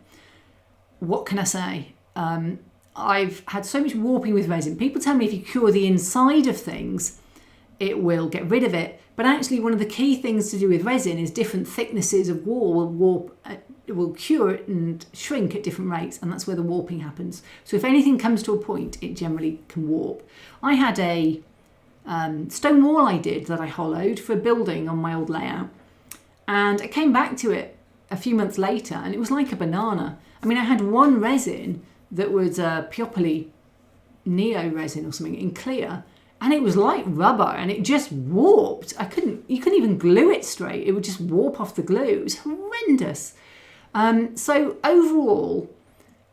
What can I say? I've had so much warping with resin. People tell me if you cure the inside of things, it will get rid of it. But actually, one of the key things to do with resin is different thicknesses of wall will warp, it will cure it and shrink at different rates, and that's where the warping happens. So if anything comes to a point, it generally can warp. I had a stone wall I did that I hollowed for a building on my old layout, and I came back to it a few months later and it was like a banana. I mean, I had one resin that was a Pioppoli Neo resin or something in clear, and it was like rubber and it just warped. You couldn't even glue it straight. It would just warp off the glue. It was horrendous. So overall,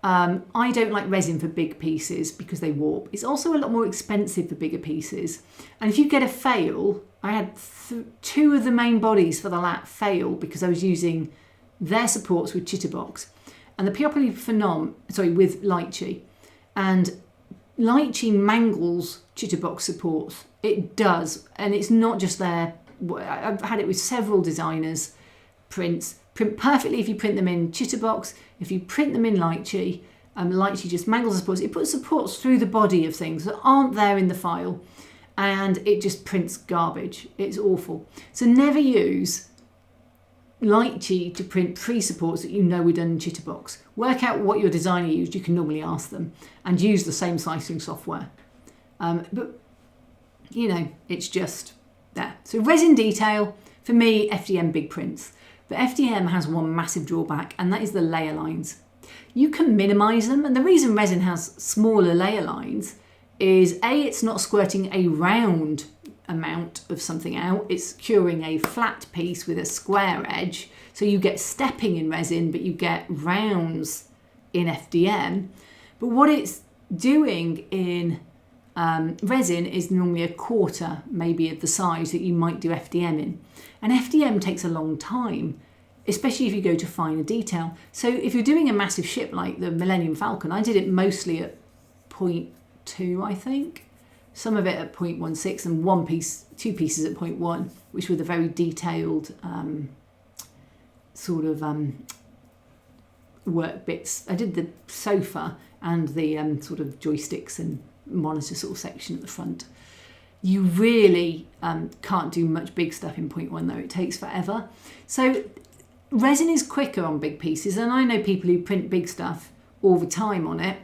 I don't like resin for big pieces because they warp. It's also a lot more expensive for bigger pieces. And if you get a fail, I had 2 of the main bodies for the lat fail because I was using their supports with Chitterbox. And the Pioppoli with Lychee. And Lychee mangles Chitterbox supports. It does. And it's not just there. I've had it with several designers. Print perfectly if you print them in Chitterbox. If you print them in Lychee, Lychee just mangles the supports. It puts supports through the body of things that aren't there in the file, and it just prints garbage. It's awful. So never use Lychee to print pre-supports that you know were done in Chitterbox. Work out what your designer used. You can normally ask them, and use the same slicing software. But you know, it's just there. So resin detail for me, FDM big prints. But FDM has one massive drawback, and that is the layer lines. You can minimize them, and the reason resin has smaller layer lines is A, it's not squirting a round amount of something out, it's curing a flat piece with a square edge. So you get stepping in resin, but you get rounds in FDM. But what it's doing in resin is normally a quarter, maybe of the size that you might do FDM in. And FDM takes a long time, especially if you go to finer detail. So if you're doing a massive ship like the Millennium Falcon, I did it mostly at 0.2, I think. Some of it at 0.16 and 2 pieces at 0.1, which were the very detailed work bits. I did the sofa and the sort of joysticks and monitor sort of section at the front. You really can't do much big stuff in 0.1 though, it takes forever. So resin is quicker on big pieces, and I know people who print big stuff all the time on it,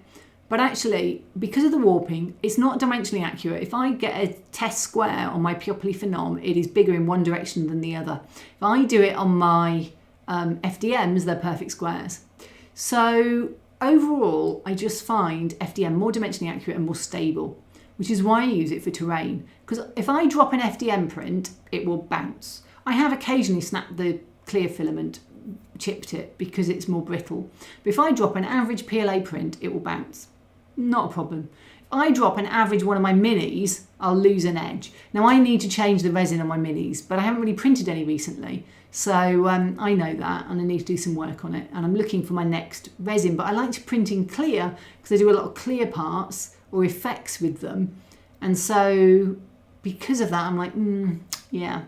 but actually because of the warping, it's not dimensionally accurate. If I get a test square on my Pioppoli Phenom, it is bigger in one direction than the other. If I do it on my FDMs, they're perfect squares. So overall, I just find FDM more dimensionally accurate and more stable, which is why I use it for terrain. Because if I drop an FDM print, it will bounce. I have occasionally snapped the clear filament, chipped it because it's more brittle. But if I drop an average PLA print, it will bounce. Not a problem. If I drop an average one of my minis, I'll lose an edge. Now I need to change the resin on my minis, but I haven't really printed any recently. So I know that, and I need to do some work on it. And I'm looking for my next resin, but I like to print in clear because I do a lot of clear parts or effects with them. And so because of that, I'm like, yeah,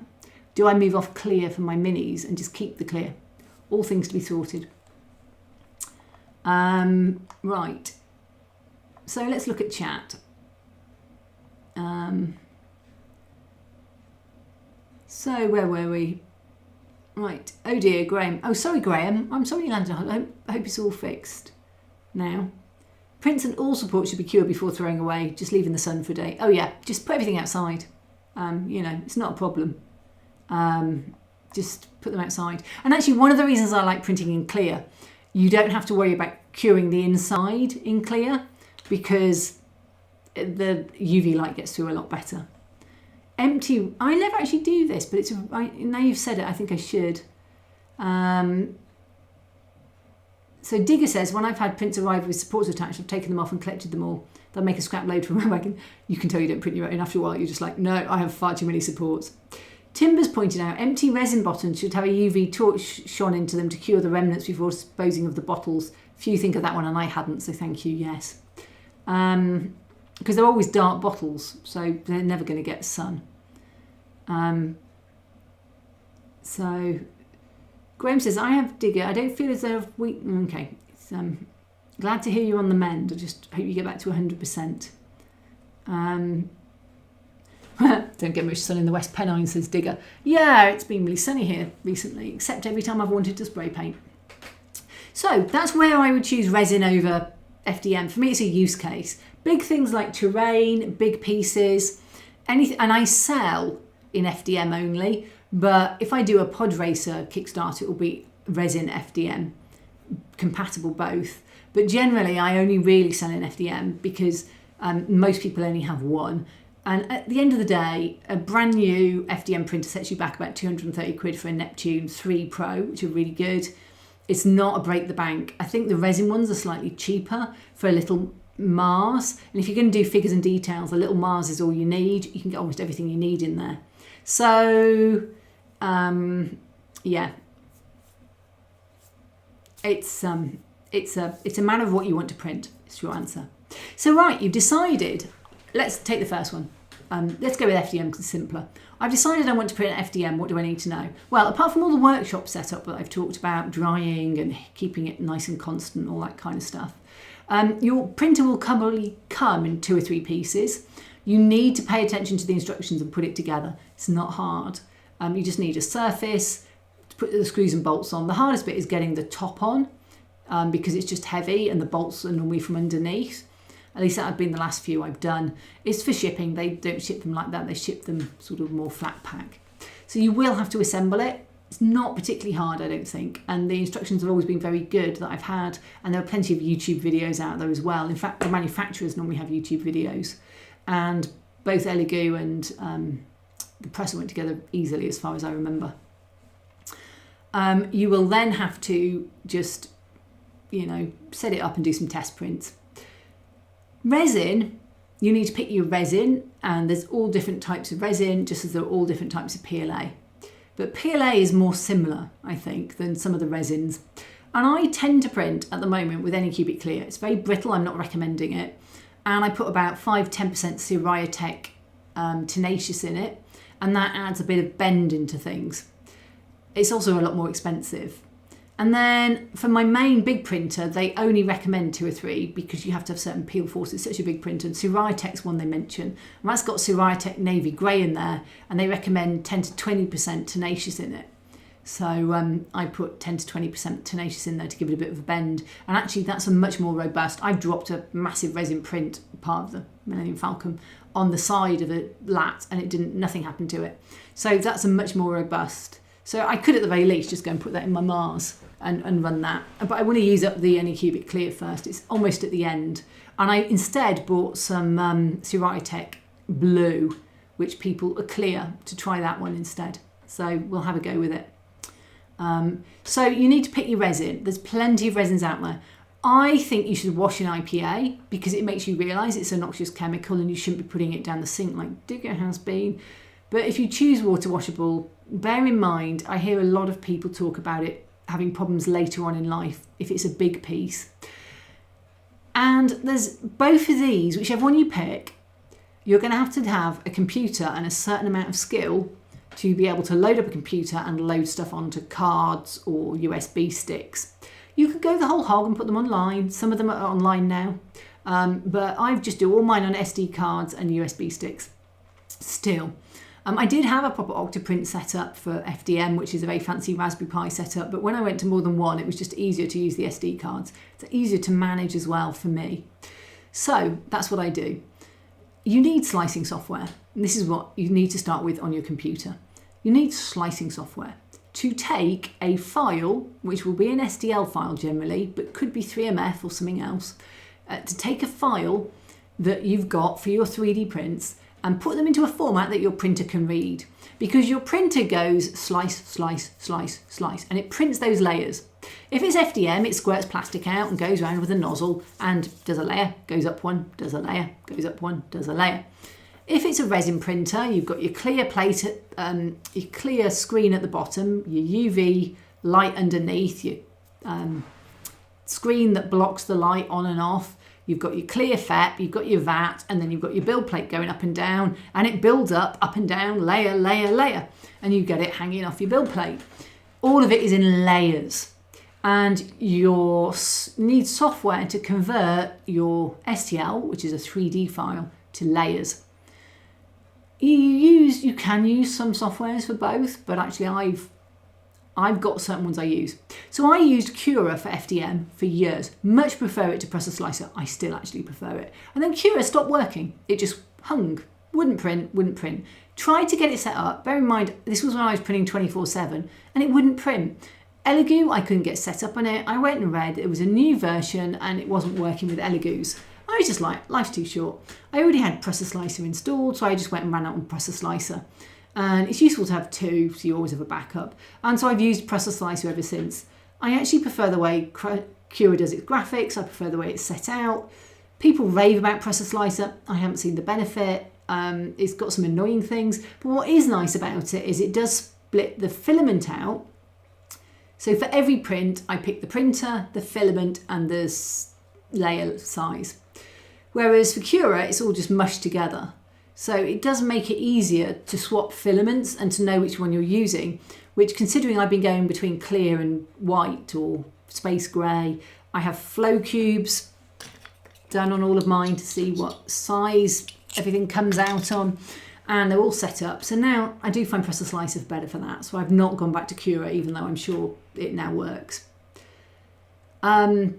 do I move off clear for my minis and just keep the clear? All things to be sorted. Right. So let's look at chat. So where were we? Right. Oh dear, Graham. Oh, sorry, Graham. I'm sorry you landed. I hope it's all fixed now. Prints and all support should be cured before throwing away. Just leave in the sun for a day. Oh yeah, just put everything outside. You know, it's not a problem. Just put them outside. And actually, one of the reasons I like printing in clear, you don't have to worry about curing the inside in clear because the UV light gets through a lot better. Empty, I never actually do this, but now you've said it, I think I should. So Digger says, when I've had prints arrive with supports attached, I've taken them off and collected them all. They'll make a scrap load from my wagon. You can tell you don't print your own after a while. You're just like, no, I have far too many supports. Timbers pointed out, empty resin bottles should have a UV torch shone into them to cure the remnants before disposing of the bottles. Few think of that one, and I hadn't, so thank you, yes. Because they're always dark bottles, so they're never going to get sun. So Graham says, I have Digger. I don't feel as though I've weak. Okay. It's, glad to hear you on the mend. I just hope you get back to 100%. Don't get much sun in the West Pennines, says Digger. Yeah, it's been really sunny here recently, except every time I've wanted to spray paint. So that's where I would choose resin over FDM. For me, it's a use case. Big things like terrain, big pieces, anything, and I sell in FDM only. But if I do a pod racer Kickstarter, it will be resin FDM, compatible both. But generally, I only really sell in FDM because most people only have one. And at the end of the day, a brand new FDM printer sets you back about 230 quid for a Neptune 3 Pro, which are really good. It's not a break the bank. I think the resin ones are slightly cheaper for a little Mars. And if you're going to do figures and details, a little Mars is all you need. You can get almost everything you need in there. So, yeah. It's a matter of what you want to print. It's your answer. So right, you've decided. Let's take the first one. Let's go with FDM because it's simpler. I've decided I want to print FDM. What do I need to know? Well, apart from all the workshop setup that I've talked about, drying and keeping it nice and constant, all that kind of stuff, your printer will probably come in 2 or 3 pieces. You need to pay attention to the instructions and put it together. It's not hard. You just need a surface to put the screws and bolts on. The hardest bit is getting the top on because it's just heavy and the bolts are normally from underneath. At least that have been the last few I've done. It's for shipping. They don't ship them like that. They ship them sort of more flat pack. So you will have to assemble it. It's not particularly hard, I don't think. And the instructions have always been very good that I've had. And there are plenty of YouTube videos out there as well. In fact, the manufacturers normally have YouTube videos. And both Elegoo and the presser went together easily as far as I remember. You will then have to just, set it up and do some test prints. Resin, you need to pick your resin, and there's all different types of resin, just as there are all different types of PLA. But PLA is more similar, I think, than some of the resins. And I tend to print at the moment with Anycubic Clear. It's very brittle, I'm not recommending it. And I put about 5-10% Sci-fi tenacious in it, and that adds a bit of bend into things. It's also a lot more expensive. And then for my main big printer, they only recommend 2 or 3 because you have to have certain peel force. It's such a big printer. And Sci-Fi's one they mention. And that's got Sci-Fi navy grey in there, and they recommend 10 to 20% tenacious in it. So I put 10 to 20% tenacious in there to give it a bit of a bend. And actually that's a much more robust. I dropped a massive resin print, part of the Millennium Falcon, on the side of a lat, and nothing happened to it. So that's a much more robust. So I could at the very least just go and put that in my Mars and run that. But I want to use up the Anycubic Clear first. It's almost at the end. And I instead bought some Sci-Fi Blue, which people are clear, to try that one instead. So we'll have a go with it. So you need to pick your resin. There's plenty of resins out there. I think you should wash an IPA because it makes you realise it's a noxious chemical and you shouldn't be putting it down the sink like Digger has been. But if you choose water washable, bear in mind, I hear a lot of people talk about it having problems later on in life if it's a big piece. And there's both of these, whichever one you pick, you're going to have a computer and a certain amount of skill to be able to load up a computer and load stuff onto cards or USB sticks. You could go the whole hog and put them online. Some of them are online now. but I just do all mine on SD cards and USB sticks still. I did have a proper Octoprint setup for FDM, which is a very fancy Raspberry Pi setup, but when I went to more than one, it was just easier to use the SD cards. It's easier to manage as well for me. So that's what I do. You need slicing software. And this is what you need to start with on your computer. You need slicing software to take a file, which will be an STL file generally, but could be 3MF or something else, to take a file that you've got for your 3D prints and put them into a format that your printer can read. Because your printer goes slice, slice, slice, slice, and it prints those layers. If it's FDM, it squirts plastic out and goes around with a nozzle and does a layer, goes up one, does a layer, goes up one, does a layer. If it's a resin printer, you've got your clear plate, your clear screen at the bottom, your UV light underneath, your screen that blocks the light on and off. You've got your clear FEP, you've got your VAT, and then you've got your build plate going up and down, and it builds up and down, layer, layer, layer, and you get it hanging off your build plate. All of it is in layers, and you need software to convert your STL, which is a 3D file, to layers. You can use some softwares for both, but actually I've got certain ones I use. So I used Cura for FDM for years. Much prefer it to Process Slicer. I still actually prefer it. And then Cura stopped working. It just hung. Wouldn't print. Tried to get it set up. Bear in mind, this was when I was printing 24/7 and it wouldn't print. Elegoo, I couldn't get set up on it. I went and read it was a new version and it wasn't working with Elegoo's. I was just like, life's too short. I already had Process Slicer installed, so I just went and ran out on Process Slicer. And it's useful to have two, so you always have a backup. And so I've used Process Slicer ever since. I actually prefer the way Cura does its graphics. I prefer the way it's set out. People rave about Process Slicer. I haven't seen the benefit. It's got some annoying things. But what is nice about it is it does split the filament out. So for every print, I pick the printer, the filament, and the layer size. Whereas for Cura, it's all just mushed together. So it does make it easier to swap filaments and to know which one you're using, which considering I've been going between clear and white or space grey, I have flow cubes done on all of mine to see what size everything comes out on, and they're all set up. So now I do find Process Slicer better for that. So I've not gone back to Cura, even though I'm sure it now works. When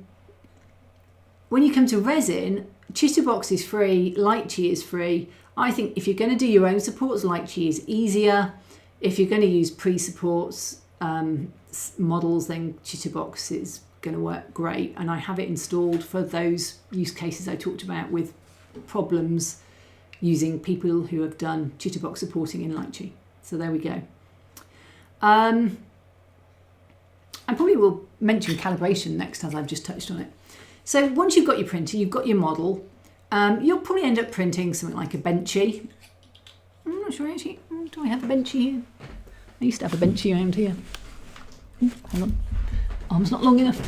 you come to resin, Chitterbox is free, Lychee is free. I think if you're going to do your own supports, Lychee is easier. If you're going to use pre-supports models, then Chitterbox is going to work great. And I have it installed for those use cases I talked about with problems using people who have done Chitterbox supporting in Lychee. So there we go. I probably will mention calibration next, as I've just touched on it. So once you've got your printer, you've got your model, you'll probably end up printing something like a Benchy. I'm not sure actually, do I have a Benchy here? I used to have a Benchy around here. Hang on, arm's not long enough.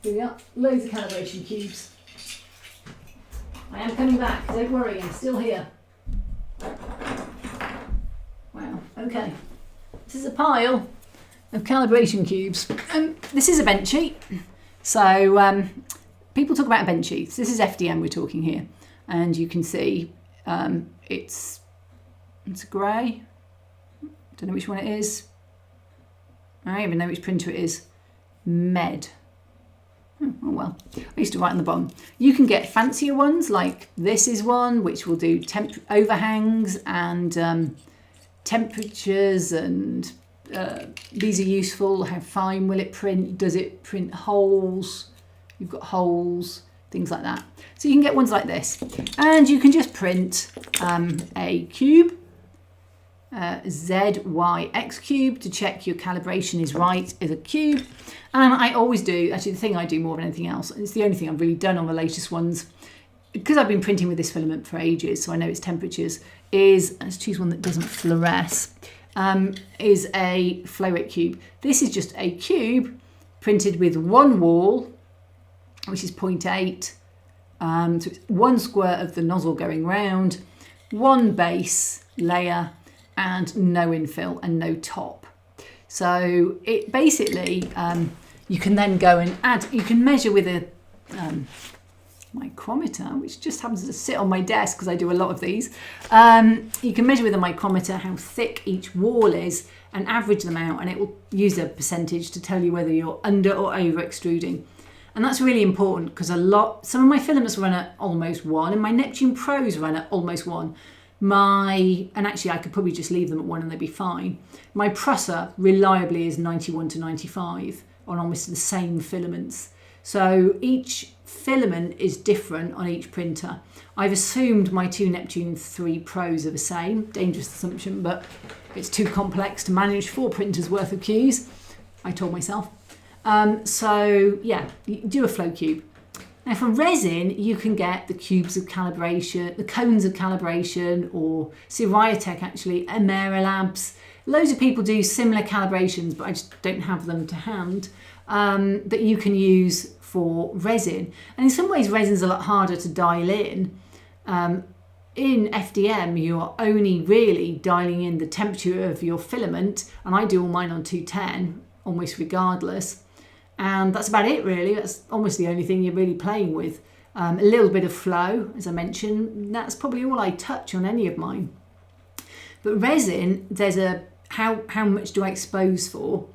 Here we are, loads of calibration cubes. I am coming back, don't worry, I'm still here. Wow, okay. This is a pile of calibration cubes. This is a Benchy. So people talk about Benchy. This is FDM we're talking here. And you can see it's grey. Don't know which one it is. I don't even know which printer it is. Med. Oh well, I used to write on the bottom. You can get fancier ones, like this is one which will do overhangs and temperatures, and these are useful. How fine will it print? Does it print holes? You've got holes, things like that. So you can get ones like this, and you can just print a cube, ZYX cube, to check your calibration is right as a cube. And I always do, actually the thing I do more than anything else, and it's the only thing I've really done on the latest ones, because I've been printing with this filament for ages, so I know its temperatures, is, let's choose one that doesn't fluoresce, is a flow rate cube. This is just a cube printed with one wall, which is 0.8, so it's one squirt of the nozzle going round, one base layer, and no infill and no top. So it basically, you can then go and add, you can measure with a micrometer, which just happens to sit on my desk because I do a lot of these. You can measure with a micrometer how thick each wall is and average them out, and it will use a percentage to tell you whether you're under or over extruding. And that's really important because some of my filaments run at almost 1 and my Neptune Pros run at almost 1. And actually I could probably just leave them at 1 and they'd be fine. My Prusser reliably is 91 to 95 on almost the same filaments. So each filament is different on each printer. I've assumed my 2 Neptune 3 Pros are the same. Dangerous assumption, but it's too complex to manage 4 printers worth of cues, I told myself. So yeah, you do a flow cube. Now for resin, you can get the cubes of calibration, the cones of calibration, or Siriatech actually, Amera Labs. Loads of people do similar calibrations, but I just don't have them to hand, that you can use for resin. And in some ways, resin's a lot harder to dial in. In FDM, you're only really dialing in the temperature of your filament, and I do all mine on 210, almost regardless. And that's about it really. That's almost the only thing you're really playing with. A little bit of flow, as I mentioned. That's probably all I touch on any of mine. But resin, there's a how much do I expose for?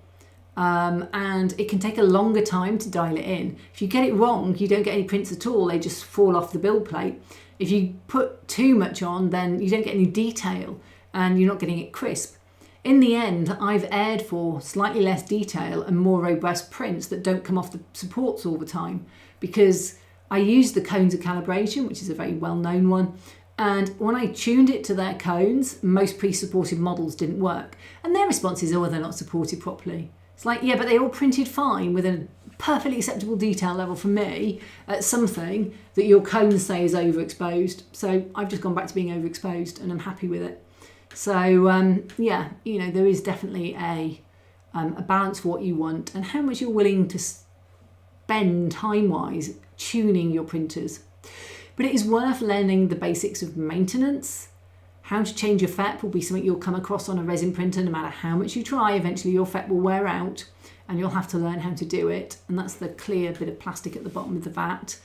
And it can take a longer time to dial it in. If you get it wrong, you don't get any prints at all. They just fall off the build plate. If you put too much on, then you don't get any detail and you're not getting it crisp. In the end, I've aired for slightly less detail and more robust prints that don't come off the supports all the time, because I use the cones of calibration, which is a very well-known one. And when I tuned it to their cones, most pre-supported models didn't work. And their response is, oh, they're not supported properly. It's like, yeah, but they all printed fine with a perfectly acceptable detail level for me at something that your cones say is overexposed. So I've just gone back to being overexposed and I'm happy with it. So yeah, you know, there is definitely a balance for what you want and how much you're willing to spend time-wise tuning your printers. But it is worth learning the basics of maintenance. How to change your FEP will be something you'll come across on a resin printer. No matter how much you try, eventually your FEP will wear out and you'll have to learn how to do it. And that's the clear bit of plastic at the bottom of the vat.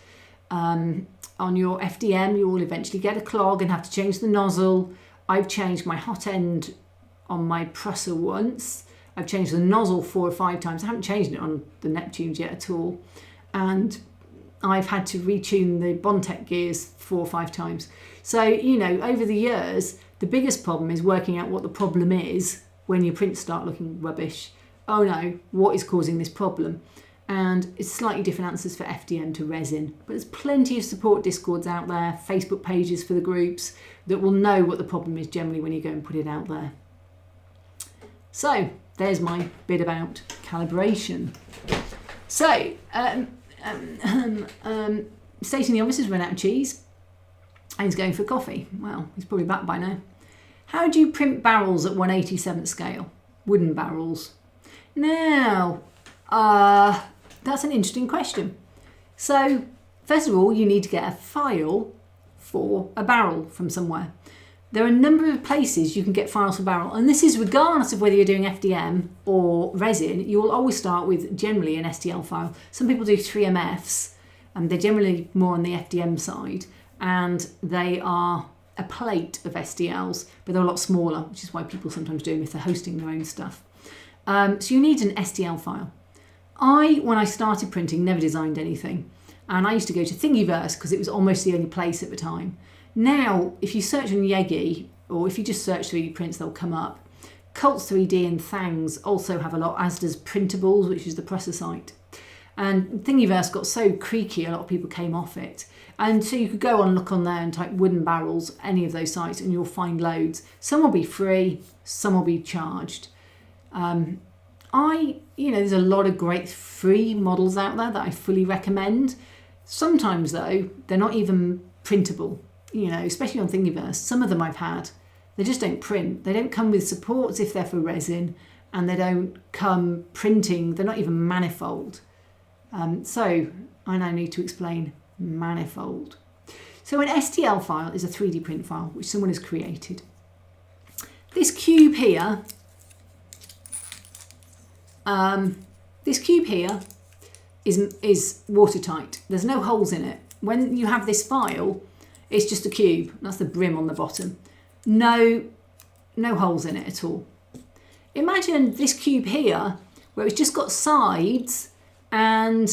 On your FDM, you will eventually get a clog and have to change the nozzle. I've changed my hot end on my Prusser once. I've changed the nozzle 4 or 5 times. I haven't changed it on the Neptunes yet at all. And I've had to retune the Bondtech gears 4 or 5 times. So, you know, over the years, the biggest problem is working out what the problem is when your prints start looking rubbish. Oh no, what is causing this problem? And it's slightly different answers for FDM to resin. But there's plenty of support discords out there, Facebook pages for the groups that will know what the problem is generally when you go and put it out there. So there's my bit about calibration. So, stating the obvious, has run out of cheese and he's going for coffee. Well, he's probably back by now. How do you print barrels at 1/87th scale? Wooden barrels. Now, that's an interesting question. So, first of all, you need to get a file for a barrel from somewhere. There are a number of places you can get files for barrel, and this is regardless of whether you're doing FDM or resin. You will always start with generally an STL file. Some people do 3MFs, and they're generally more on the FDM side, and they are a plate of STLs, but they're a lot smaller, which is why people sometimes do them if they're hosting their own stuff. So you need an STL file. When I started printing, never designed anything, and I used to go to Thingiverse because it was almost the only place at the time. Now, if you search on Yegi, or if you just search 3D prints, they'll come up. Cults 3D and Thangs also have a lot, as does Printables, which is the Prusser site. And Thingiverse got so creaky, a lot of people came off it. And so you could go and look on there and type wooden barrels, any of those sites, and you'll find loads. Some will be free, some will be charged. There's a lot of great free models out there that I fully recommend. Sometimes though, they're not even printable, especially on Thingiverse. Some of them I've had, they just don't print. They don't come with supports if they're for resin, and they don't come printing. They're not even manifold. So I now need to explain manifold. So an STL file is a 3D print file which someone has created. This cube here this cube here is watertight. There's no holes in it. When you have this file, it's just a cube. That's the brim on the bottom. No holes in it at all. Imagine this cube here, where it's just got sides, and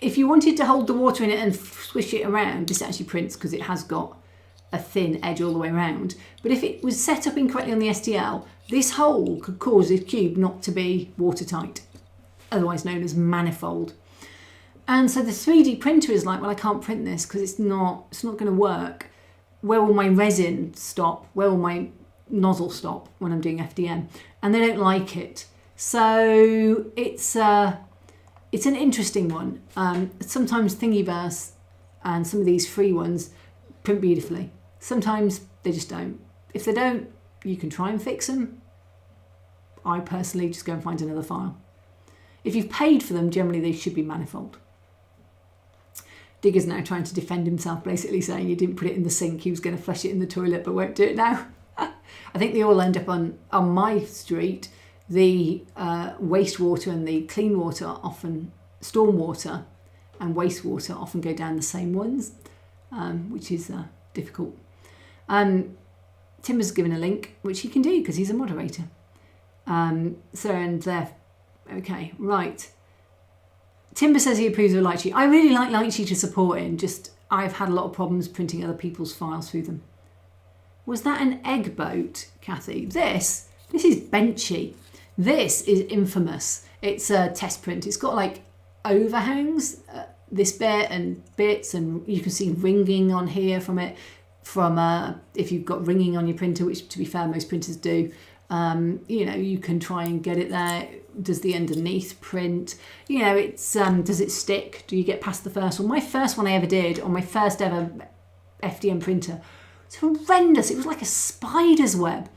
if you wanted to hold the water in it and swish it around, this actually prints because it has got a thin edge all the way around. But if it was set up incorrectly on the STL, this hole could cause this cube not to be watertight, otherwise known as manifold. And so the 3D printer is like, well, I can't print this because it's not going to work. Where will my resin stop? Where will my nozzle stop when I'm doing FDM? And they don't like it. So it's an interesting one. Sometimes Thingiverse and some of these free ones print beautifully. Sometimes they just don't. If they don't, you can try and fix them. I personally just go and find another file. If you've paid for them, generally they should be manifold. Digger's now trying to defend himself, basically saying he didn't put it in the sink, he was going to flush it in the toilet but won't do it now. I think they all end up on my street. The wastewater and the clean water often, stormwater and wastewater often go down the same ones, which is difficult. Timber's given a link, which he can do because he's a moderator. Okay, right. Timber says he approves of Lightsheet. I really like Lightsheet to support him, just I've had a lot of problems printing other people's files through them. Was that an egg boat, Kathy? This is Benchy. This is infamous. It's a test print. It's got like overhangs, this bit and bits, and you can see ringing on here from it, if you've got ringing on your printer, which to be fair, most printers do. You can try and get it there. Does the underneath print? It's does it stick? Do you get past the first one? My first one I ever did on my first ever FDM printer, it's horrendous. It was like a spider's web.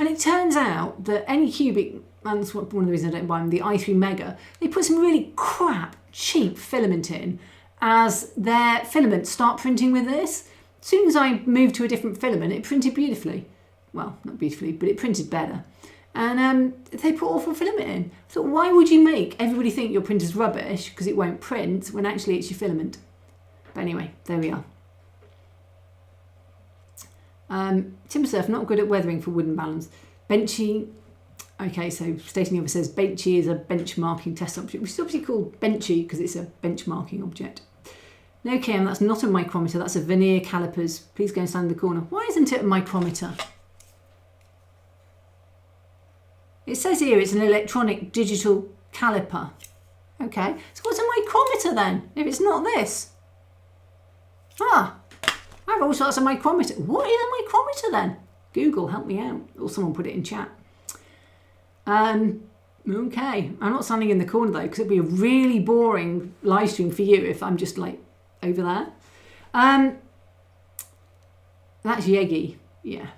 And it turns out that any cubic, and that's one of the reasons I don't buy them, the i3 Mega, they put some really crap, cheap filament in as their filaments start printing with this. As soon as I moved to a different filament, it printed beautifully. Well, not beautifully, but it printed better. And they put awful filament in. So why would you make everybody think your printer's rubbish because it won't print when actually it's your filament? But anyway, there we are. Timbersurf, not good at weathering for wooden balance. Benchy, okay, so Stating Over says Benchy is a benchmarking test object, which is obviously called Benchy because it's a benchmarking object. No, Kim, that's not a micrometer, that's a vernier calipers. Please go and stand in the corner. Why isn't it a micrometer? It says here it's an electronic digital caliper. Okay, so what's a micrometer then, if it's not this? I've always thought it's a micrometer. What is a micrometer then? Google, help me out. Or someone put it in chat. Okay, I'm not standing in the corner though, because it'd be a really boring live stream for you if I'm just like over there. That's Yegi, yeah.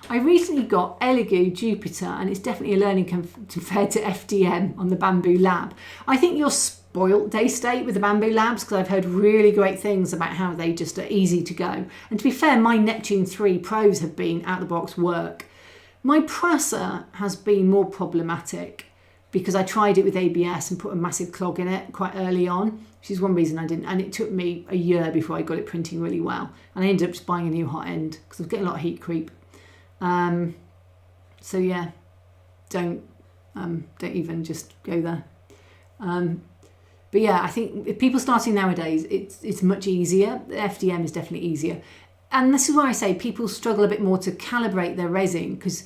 I recently got Elegoo Jupiter, and it's definitely a learning compared to FDM on the Bamboo Lab. I think you're spoilt, Daystate, with the Bamboo Labs, because I've heard really great things about how they just are easy to go. And to be fair, my Neptune 3 Pros have been out-of-the-box work. My Prasa has been more problematic because I tried it with ABS and put a massive clog in it quite early on, which is one reason I didn't. And it took me a year before I got it printing really well. And I ended up just buying a new hot end because I was getting a lot of heat creep. So yeah, don't even just go there. But yeah, I think if people starting nowadays, it's much easier. The FDM is definitely easier. And this is why I say people struggle a bit more to calibrate their resin, because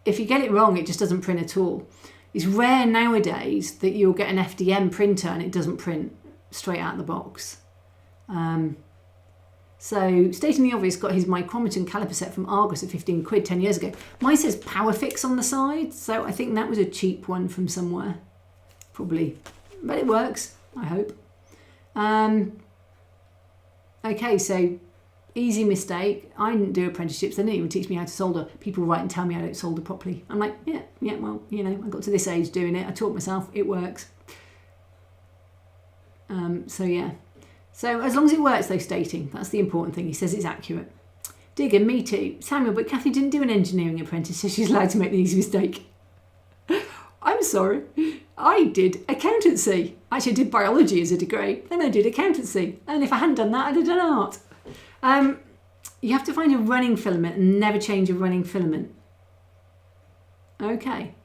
if you get it wrong, it just doesn't print at all. It's rare nowadays that you'll get an FDM printer and it doesn't print straight out of the box. So Stating the Obvious got his micrometer and caliper set from Argos at 15 quid 10 years ago. Mine says PowerFix on the side, so I think that was a cheap one from somewhere. Probably. But it works, I hope. Okay, so easy mistake. I didn't do apprenticeships. They didn't even teach me how to solder. People write and tell me I don't solder properly. I'm like, yeah, well, I got to this age doing it. I taught myself, it works. So yeah. So as long as it works though, Stating, that's the important thing. He says it's accurate. Digger, me too. Samuel, but Kathy didn't do an engineering apprentice, so she's allowed to make the easy mistake. I'm I'm sorry. I did accountancy. Actually, I did biology as a degree, then I did accountancy. And if I hadn't done that, I'd have done art. You have to find a running filament and never change a running filament. Okay.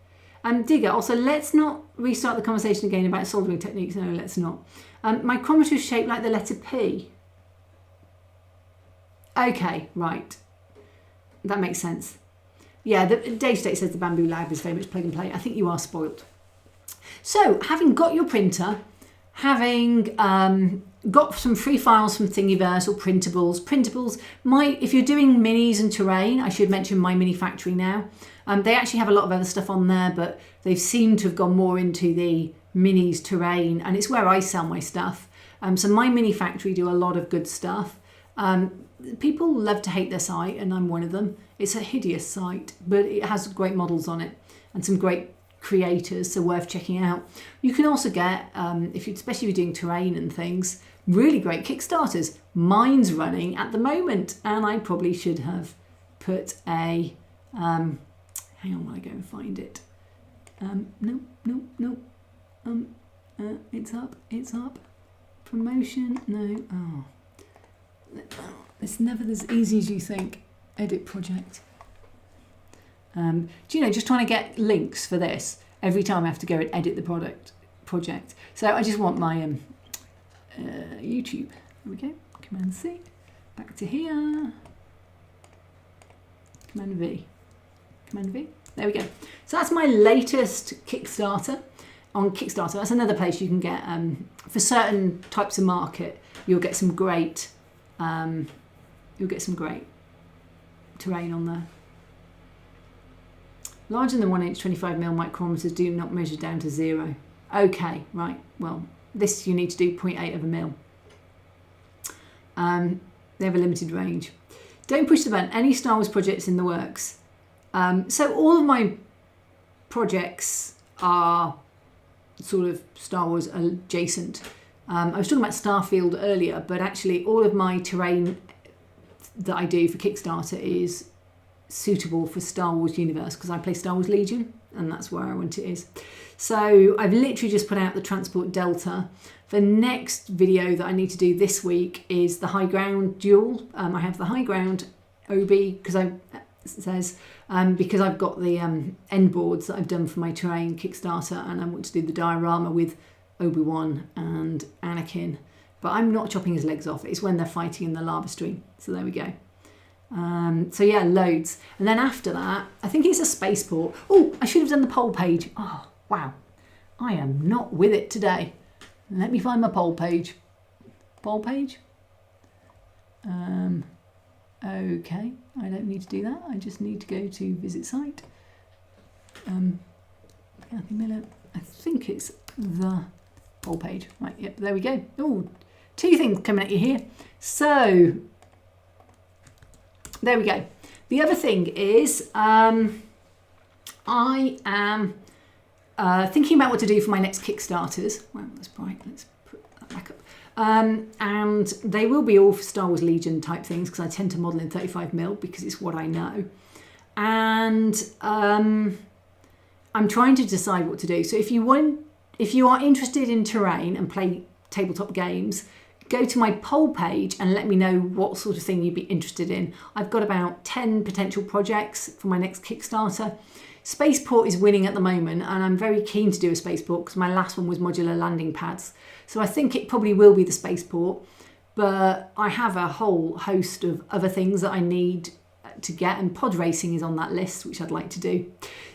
Digger, also, let's not restart the conversation again about soldering techniques. No, let's not. Micrometer is shaped like the letter P. Okay, right. That makes sense. Yeah, Dave State says the Bamboo Lab is very much plug and play. I think you are spoilt. So, having got your printer, having got some free files from Thingiverse or printables. If you're doing minis and terrain, I should mention My Mini Factory now. They actually have a lot of other stuff on there, but they've seemed to have gone more into the minis, terrain, and it's where I sell my stuff. So My Mini Factory do a lot of good stuff. People love to hate their site, and I'm one of them. It's a hideous site, but it has great models on it and some great creators, so worth checking out. You can also get, especially if you're doing terrain and things, really great Kickstarters. Mine's running at the moment, and I probably should have put a... hang on while I go and find it. No. It's up. Promotion, no. Oh. It's never as easy as you think. Edit project. Do you know, just trying to get links for this, every time I have to go and edit the project. So I just want my YouTube. There we go. Command C. Back to here. Command V. Command V. There we go. So that's my latest Kickstarter. On Kickstarter, that's another place you can get, for certain types of market, you'll get some great terrain on there. Larger than 1 inch 25mm micrometers do not measure down to 0. Okay, right. Well, this you need to do 0.8 of a mil. They have a limited range. Don't push the button. Any Star Wars projects in the works? So all of my projects are sort of Star Wars adjacent. I was talking about Starfield earlier, but actually all of my terrain that I do for Kickstarter is suitable for Star Wars universe, because I play Star Wars Legion and that's where I want it is. So I've literally just put out the Transport Delta. The next video that I need to do this week is the High Ground duel. I have the High Ground OB because I've got the end boards that I've done for my terrain Kickstarter, and I want to do the diorama with Obi-Wan and Anakin, but I'm not chopping his legs off. It's when they're fighting in the lava stream. So there we go. So yeah, loads. And then after that, I think it's a spaceport. Oh, I should have done the poll page. Oh, wow. I am not with it today. Let me find my poll page. Poll page? Okay, I don't need to do that. I just need to go to visit site. Kathy Miller. I think it's the poll page. Right, yep, there we go. Oh, 2 things coming at you here. So, there we go. The other thing is I am thinking about what to do for my next Kickstarters. Wow, that's bright. Let's put that back up. And they will be all for Star Wars Legion type things, because I tend to model in 35mm because it's what I know. And I'm trying to decide what to do. So if you are interested in terrain and play tabletop games, go to my poll page and let me know what sort of thing you'd be interested in. I've got about 10 potential projects for my next Kickstarter. Spaceport is winning at the moment, and I'm very keen to do a spaceport because my last one was modular landing pads. So I think it probably will be the spaceport, but I have a whole host of other things that I need to get, and pod racing is on that list, which I'd like to do.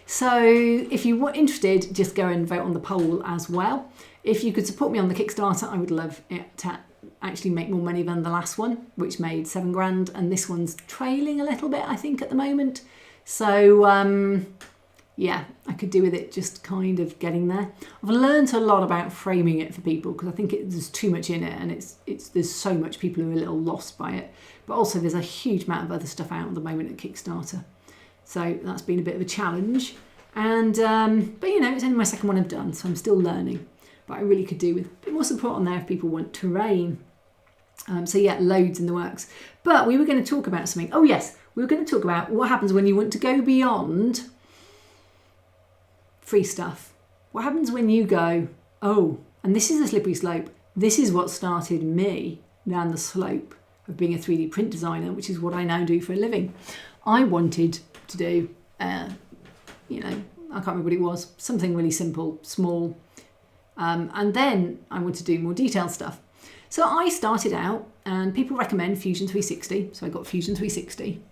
So if you were interested, just go and vote on the poll as well. If you could support me on the Kickstarter, I would love it to actually make more money than the last one, which made £7,000, and this one's trailing a little bit, I think, at the moment. So yeah, I could do with it just kind of getting there. I've learned a lot about framing it for people, because I think there's too much in it, and there's so much people who are a little lost by it. But also there's a huge amount of other stuff out at the moment at Kickstarter. So that's been a bit of a challenge. And but you know, it's only my second one I've done, so I'm still learning. But I really could do with a bit more support on there if people want terrain. So yeah, loads in the works. But we were going to talk about something. Oh yes, we were going to talk about what happens when you want to go beyond free stuff. What happens when you go, oh, and this is a slippery slope. This is what started me down the slope of being a 3D print designer, which is what I now do for a living. I wanted to do, I can't remember what it was, something really simple, small. And then I wanted to do more detailed stuff. So I started out, and people recommend Fusion 360. So I got Fusion 360.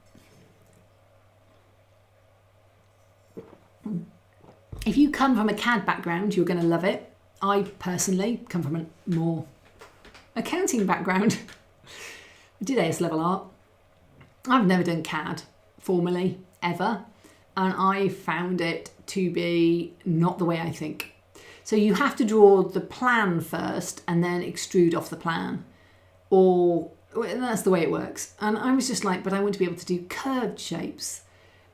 If you come from a CAD background, you're going to love it. I personally come from a more accounting background. I did AS level art. I've never done CAD formally, ever. And I found it to be not the way I think. So you have to draw the plan first and then extrude off the plan. Or that's the way it works. And I was just like, but I want to be able to do curved shapes.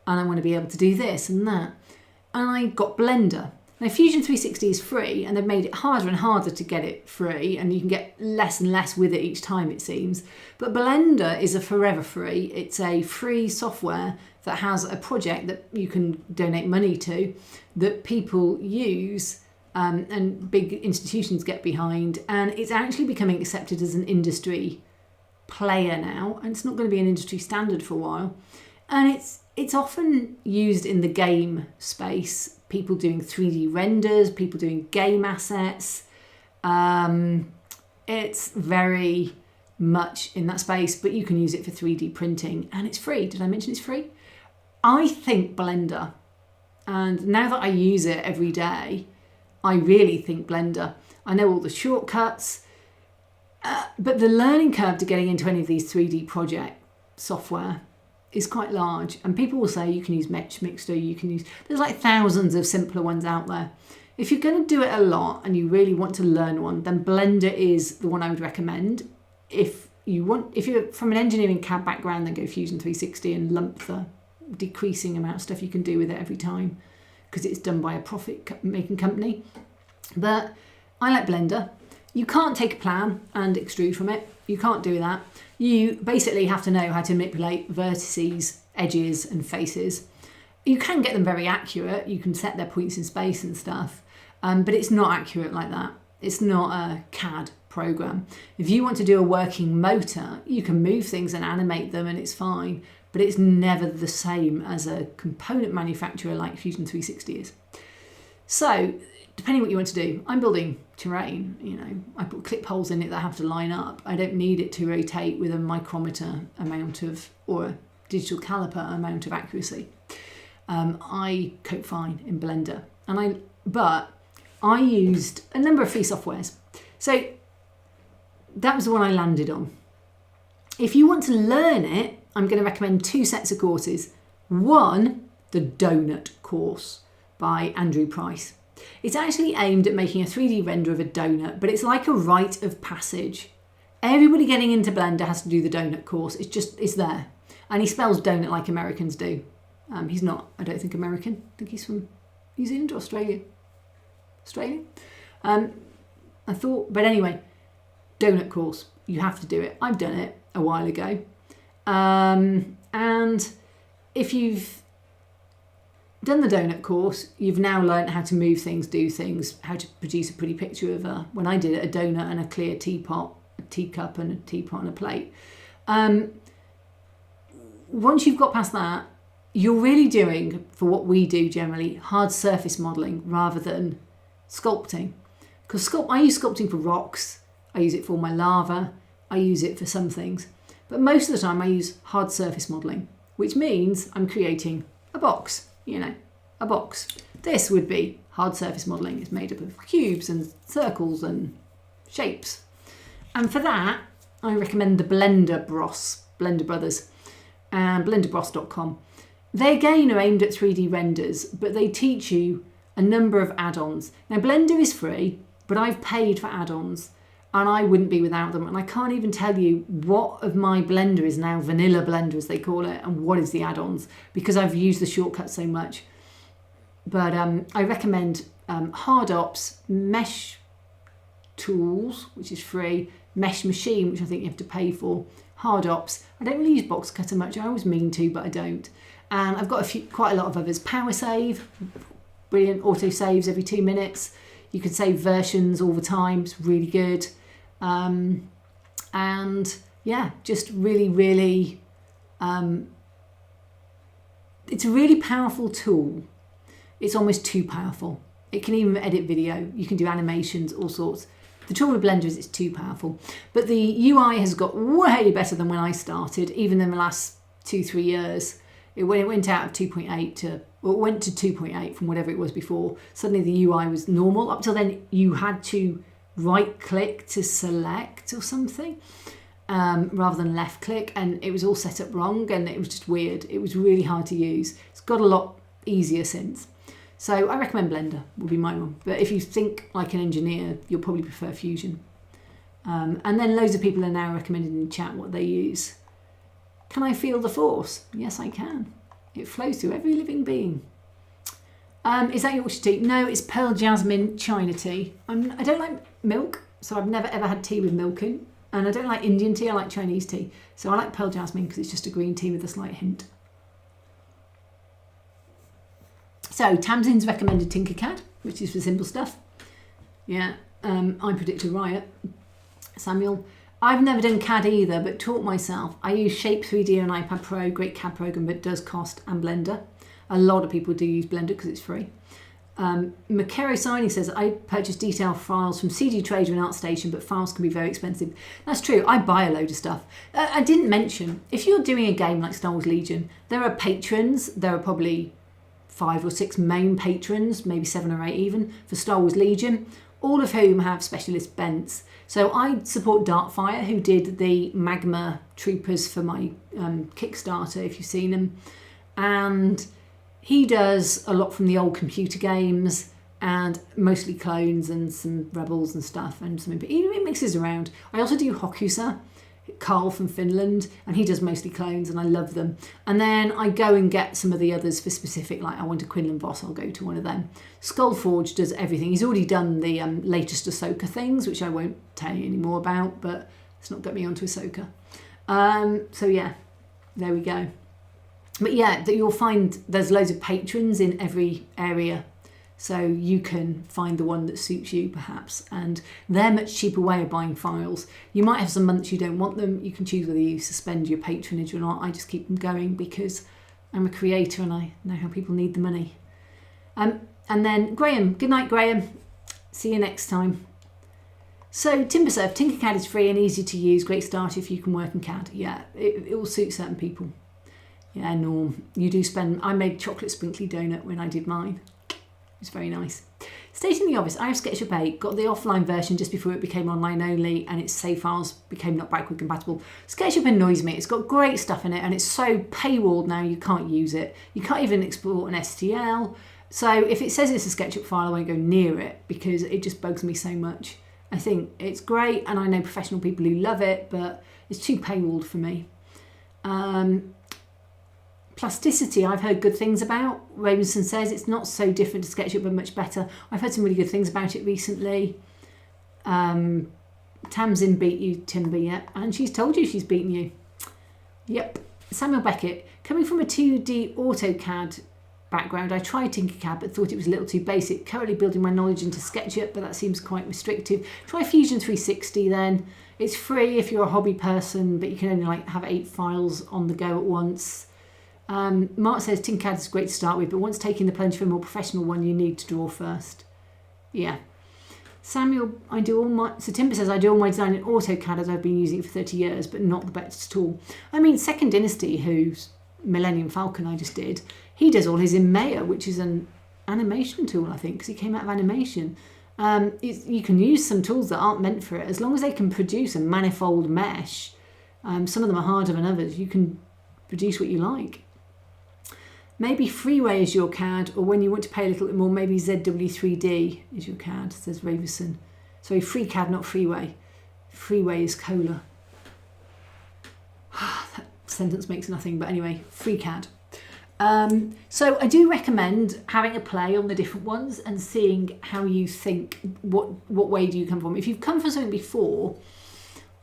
And I want to be able to do this and that. And I got Blender. Now Fusion 360 is free, and they've made it harder and harder to get it free, and you can get less and less with it each time, it seems. But Blender is a forever free. It's a free software that has a project that you can donate money to, that people use and big institutions get behind, and it's actually becoming accepted as an industry player now, and it's not going to be an industry standard for a while. And it's often used in the game space, people doing 3D renders, people doing game assets. It's very much in that space, but you can use it for 3D printing, and it's free. Did I mention it's free? I think Blender, and now that I use it every day, I really think Blender. I know all the shortcuts, but the learning curve to getting into any of these 3D project software is quite large. And people will say you can use Mesh Mixer, there's like thousands of simpler ones out there. If you're going to do it a lot and you really want to learn one, then Blender is the one I would recommend. If you're from an engineering CAD background, then go Fusion 360 and lump the decreasing amount of stuff you can do with it every time, because it's done by a profit-making company. But I like Blender. You can't take a plan and extrude from it. You can't do that. You basically have to know how to manipulate vertices, edges, and faces. You can get them very accurate. You can set their points in space and stuff, but it's not accurate like that. It's not a CAD program. If you want to do a working motor, you can move things and animate them, and it's fine, but it's never the same as a component manufacturer like Fusion 360 is. So, depending what you want to do, I'm building terrain, I put clip holes in it that have to line up. I don't need it to rotate with a micrometer amount or a digital caliper amount of accuracy. I cope fine in Blender, but I used a number of free softwares. So that was the one I landed on. If you want to learn it, I'm going to recommend 2 sets of courses. One, the Donut course by Andrew Price. It's actually aimed at making a 3D render of a donut, but it's like a rite of passage. Everybody getting into Blender has to do the donut course. It's there. And he spells donut like Americans do. He's not, I don't think, American. I think he's from New Zealand or Australia. Australian? I thought, but anyway, donut course. You have to do it. I've done it a while ago. And if you've done the donut course, you've now learned how to move things, do things, how to produce a pretty picture of when I did it, a donut and a clear teapot, a teacup and a teapot and a plate. Once you've got past that, you're really doing, for what we do generally, hard surface modelling rather than sculpting. Because I use sculpting for rocks, I use it for my lava, I use it for some things. But most of the time I use hard surface modelling, which means I'm creating a box. A box. This would be hard surface modelling. It's made up of cubes and circles and shapes. And for that, I recommend the Blender Brothers, and blenderbros.com. They again are aimed at 3D renders, but they teach you a number of add-ons. Now Blender is free, but I've paid for add-ons, and I wouldn't be without them. And I can't even tell you what of my Blender is now vanilla Blender, as they call it, and what is the add-ons, because I've used the shortcuts so much. But I recommend Hard Ops, Mesh Tools, which is free, Mesh Machine, which I think you have to pay for, Hard Ops. I don't really use Box Cutter much. I always mean to, but I don't. And I've got quite a lot of others. Power Save, brilliant. Auto saves every 2 minutes. You can save versions all the time. It's really good. And yeah, just really, really, it's a really powerful tool. It's almost too powerful. It can even edit video. You can do animations, all sorts. The trouble with Blender is it's too powerful. But the UI has got way better than when I started, even in the last 2-3 years. When it went out of 2.8 to, or it went to 2.8 from whatever it was before, suddenly the UI was normal. Up till then, you had to right click to select or something, rather than left click, and it was all set up wrong, and it was just weird. It was really hard to use. It's got a lot easier since. So I recommend Blender, would be my one. But if you think like an engineer, you'll probably prefer Fusion. And then loads of people are now recommending in the chat what they use. Can I feel the force? Yes, I can. It flows through every living being. Is that Yorkshire tea? No, it's Pearl Jasmine China tea. I don't like milk, so I've never ever had tea with milk in. And I don't like Indian tea, I like Chinese tea. So I like Pearl Jasmine because it's just a green tea with a slight hint. So Tamsin's recommended Tinkercad, which is for simple stuff. Yeah, I predict a riot. Samuel, I've never done CAD either, but taught myself. I use Shape 3D on iPad Pro, great CAD program, but it does cost, and Blender. A lot of people do use Blender because it's free. Makero Signing says, I purchase detail files from CD Trader and ArtStation, but files can be very expensive. That's true, I buy a load of stuff. I didn't mention, if you're doing a game like Star Wars Legion, there are patrons, there are probably 5 or 6 main patrons, maybe 7 or 8 even, for Star Wars Legion, all of whom have specialist bents. So I support Darkfire, who did the Magma Troopers for my Kickstarter, if you've seen them. And he does a lot from the old computer games, and mostly clones and some Rebels and stuff, and some he mixes around. I also do Hokusa, Carl from Finland, and he does mostly clones, and I love them. And then I go and get some of the others for specific, like I want a Quinlan Voss, I'll go to one of them. Skullforge does everything. He's already done the latest Ahsoka things, which I won't tell you any more about, but it's not got me onto Ahsoka. So yeah, there we go. But yeah, that you'll find there's loads of patrons in every area, so you can find the one that suits you perhaps, and they're a much cheaper way of buying files. You might have some months you don't want them. You can choose whether you suspend your patronage or not. I just keep them going because I'm a creator and I know how people need the money. And then Graham, good night Graham, see you next time. So Timbersurf, Tinkercad is free and easy to use, great start if you can work in CAD. Yeah, it will suit certain people. Yeah, Norm, you do spend, I made chocolate sprinkly donut when I did mine. It's very nice. Stating the obvious, I have SketchUp 8, got the offline version just before it became online only and its save files became not backward compatible. SketchUp annoys me. It's got great stuff in it and it's so paywalled now you can't use it. You can't even export an STL. So if it says it's a SketchUp file, I won't go near it because it just bugs me so much. I think it's great and I know professional people who love it, but it's too paywalled for me. Plasticity, I've heard good things about. Ravenson says it's not so different to SketchUp, but much better. I've heard some really good things about it recently. Tamsin beat you, Timber, yeah, and she's told you she's beaten you. Yep. Samuel Beckett, coming from a 2D AutoCAD background, I tried Tinkercad but thought it was a little too basic. Currently building my knowledge into SketchUp, but that seems quite restrictive. Try Fusion 360 then. It's free if you're a hobby person, but you can only have 8 files on the go at once. Mark says Tinkercad is great to start with, but once taking the plunge for a more professional one, you need to draw first. Yeah. Samuel, so Timber says, I do all my design in AutoCAD as I've been using it for 30 years, but not the best tool. I mean, Second Dynasty, who's Millennium Falcon I just did, he does all his in Maya, which is an animation tool, I think, because he came out of animation. You can use some tools that aren't meant for it, as long as they can produce a manifold mesh. Some of them are harder than others. You can produce what you like. Maybe Freeway is your CAD, or when you want to pay a little bit more, maybe ZW3D is your CAD, says Raverson. Sorry, FreeCAD, not Freeway. Freeway is Cola. That sentence makes nothing, but anyway, FreeCAD. So I do recommend having a play on the different ones and seeing how you think, what way do you come from. If you've come from something before,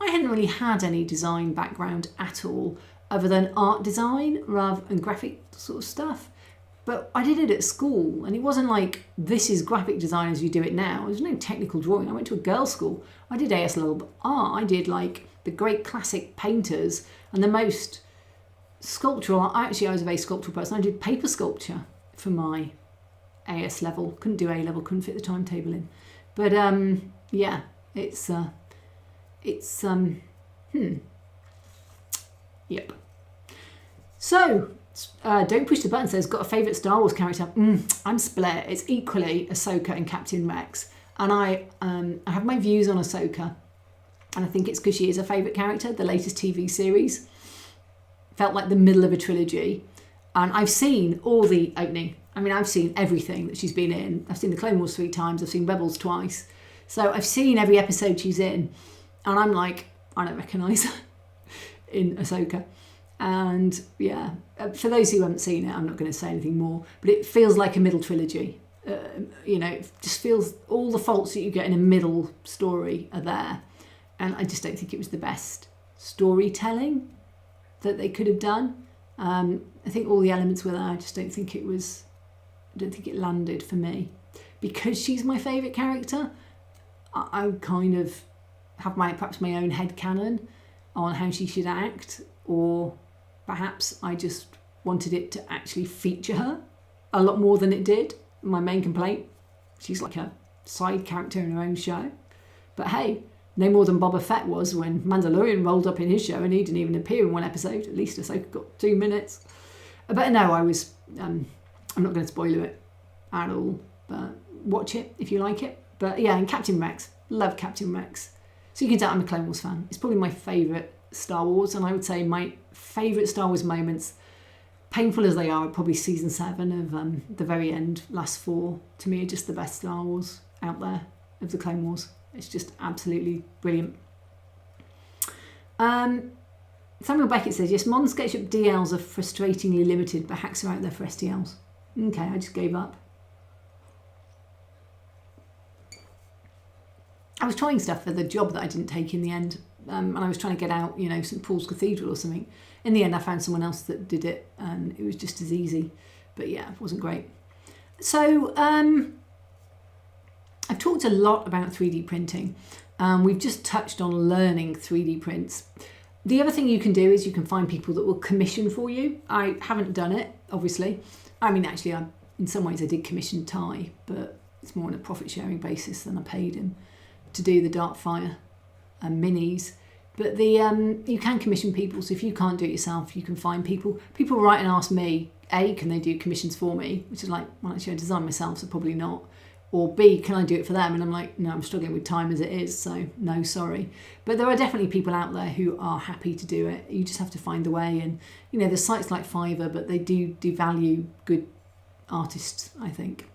I hadn't really had any design background at all, other than art design and graphic sort of stuff. But I did it at school, and it wasn't like this is graphic design as you do it now. There's no technical drawing. I went to a girls' school. I did AS level art. I did like the great classic painters and the most sculptural. Actually, I was a very sculptural person. I did paper sculpture for my AS level. Couldn't do A level. Couldn't fit the timetable in. But yeah, yep. So. Don't Push the Button says, got a favourite Star Wars character? I'm split. It's equally Ahsoka and Captain Rex. And I have my views on Ahsoka. And I think it's because she is a favourite character. The latest TV series felt like the middle of a trilogy. And I've seen all the opening. I mean, I've seen everything that she's been in. I've seen the Clone Wars 3 times. I've seen Rebels twice. So I've seen every episode she's in. And I'm like, I don't recognise her in Ahsoka. And yeah, for those who haven't seen it, I'm not going to say anything more, but it feels like a middle trilogy. It just feels all the faults that you get in a middle story are there. And I just don't think it was the best storytelling that they could have done. I think all the elements were there. I just don't think it landed for me. Because she's my favourite character, I kind of have perhaps my own headcanon on how she should act, or perhaps I just wanted it to actually feature her a lot more than it did. My main complaint, she's like a side character in her own show. But hey, no more than Boba Fett was when Mandalorian rolled up in his show and he didn't even appear in one episode. At least Ahsoka got 2 minutes. But no, I'm not going to spoil it at all. But watch it if you like it. But yeah, and Captain Rex. Love Captain Rex. So you can tell I'm a Clone Wars fan. It's probably my favourite Star Wars, and I would say my favourite Star Wars moments, painful as they are probably season 7 of the very end, last 4, to me are just the best Star Wars out there of the Clone Wars. It's just absolutely brilliant. Samuel Beckett says, yes, modern SketchUp DLs are frustratingly limited, but hacks are out there for STLs. Okay, I just gave up. I was trying stuff for the job that I didn't take in the end, and I was trying to get out, St Paul's Cathedral or something. In the end, I found someone else that did it, and it was just as easy. But yeah, it wasn't great. So I've talked a lot about 3D printing. We've just touched on learning 3D prints. The other thing you can do is you can find people that will commission for you. I haven't done it, obviously. I mean, actually, in some ways I did commission Ty, but it's more on a profit sharing basis than I paid him to do the Darkfire minis. But you can commission people, so if you can't do it yourself, you can find people. People write and ask me, A, can they do commissions for me? Which is like, well, actually I design myself, so probably not. Or B, can I do it for them? And I'm like, no, I'm struggling with time as it is, so no, sorry. But there are definitely people out there who are happy to do it. You just have to find the way. And, there's sites like Fiverr, but they do value good artists, I think.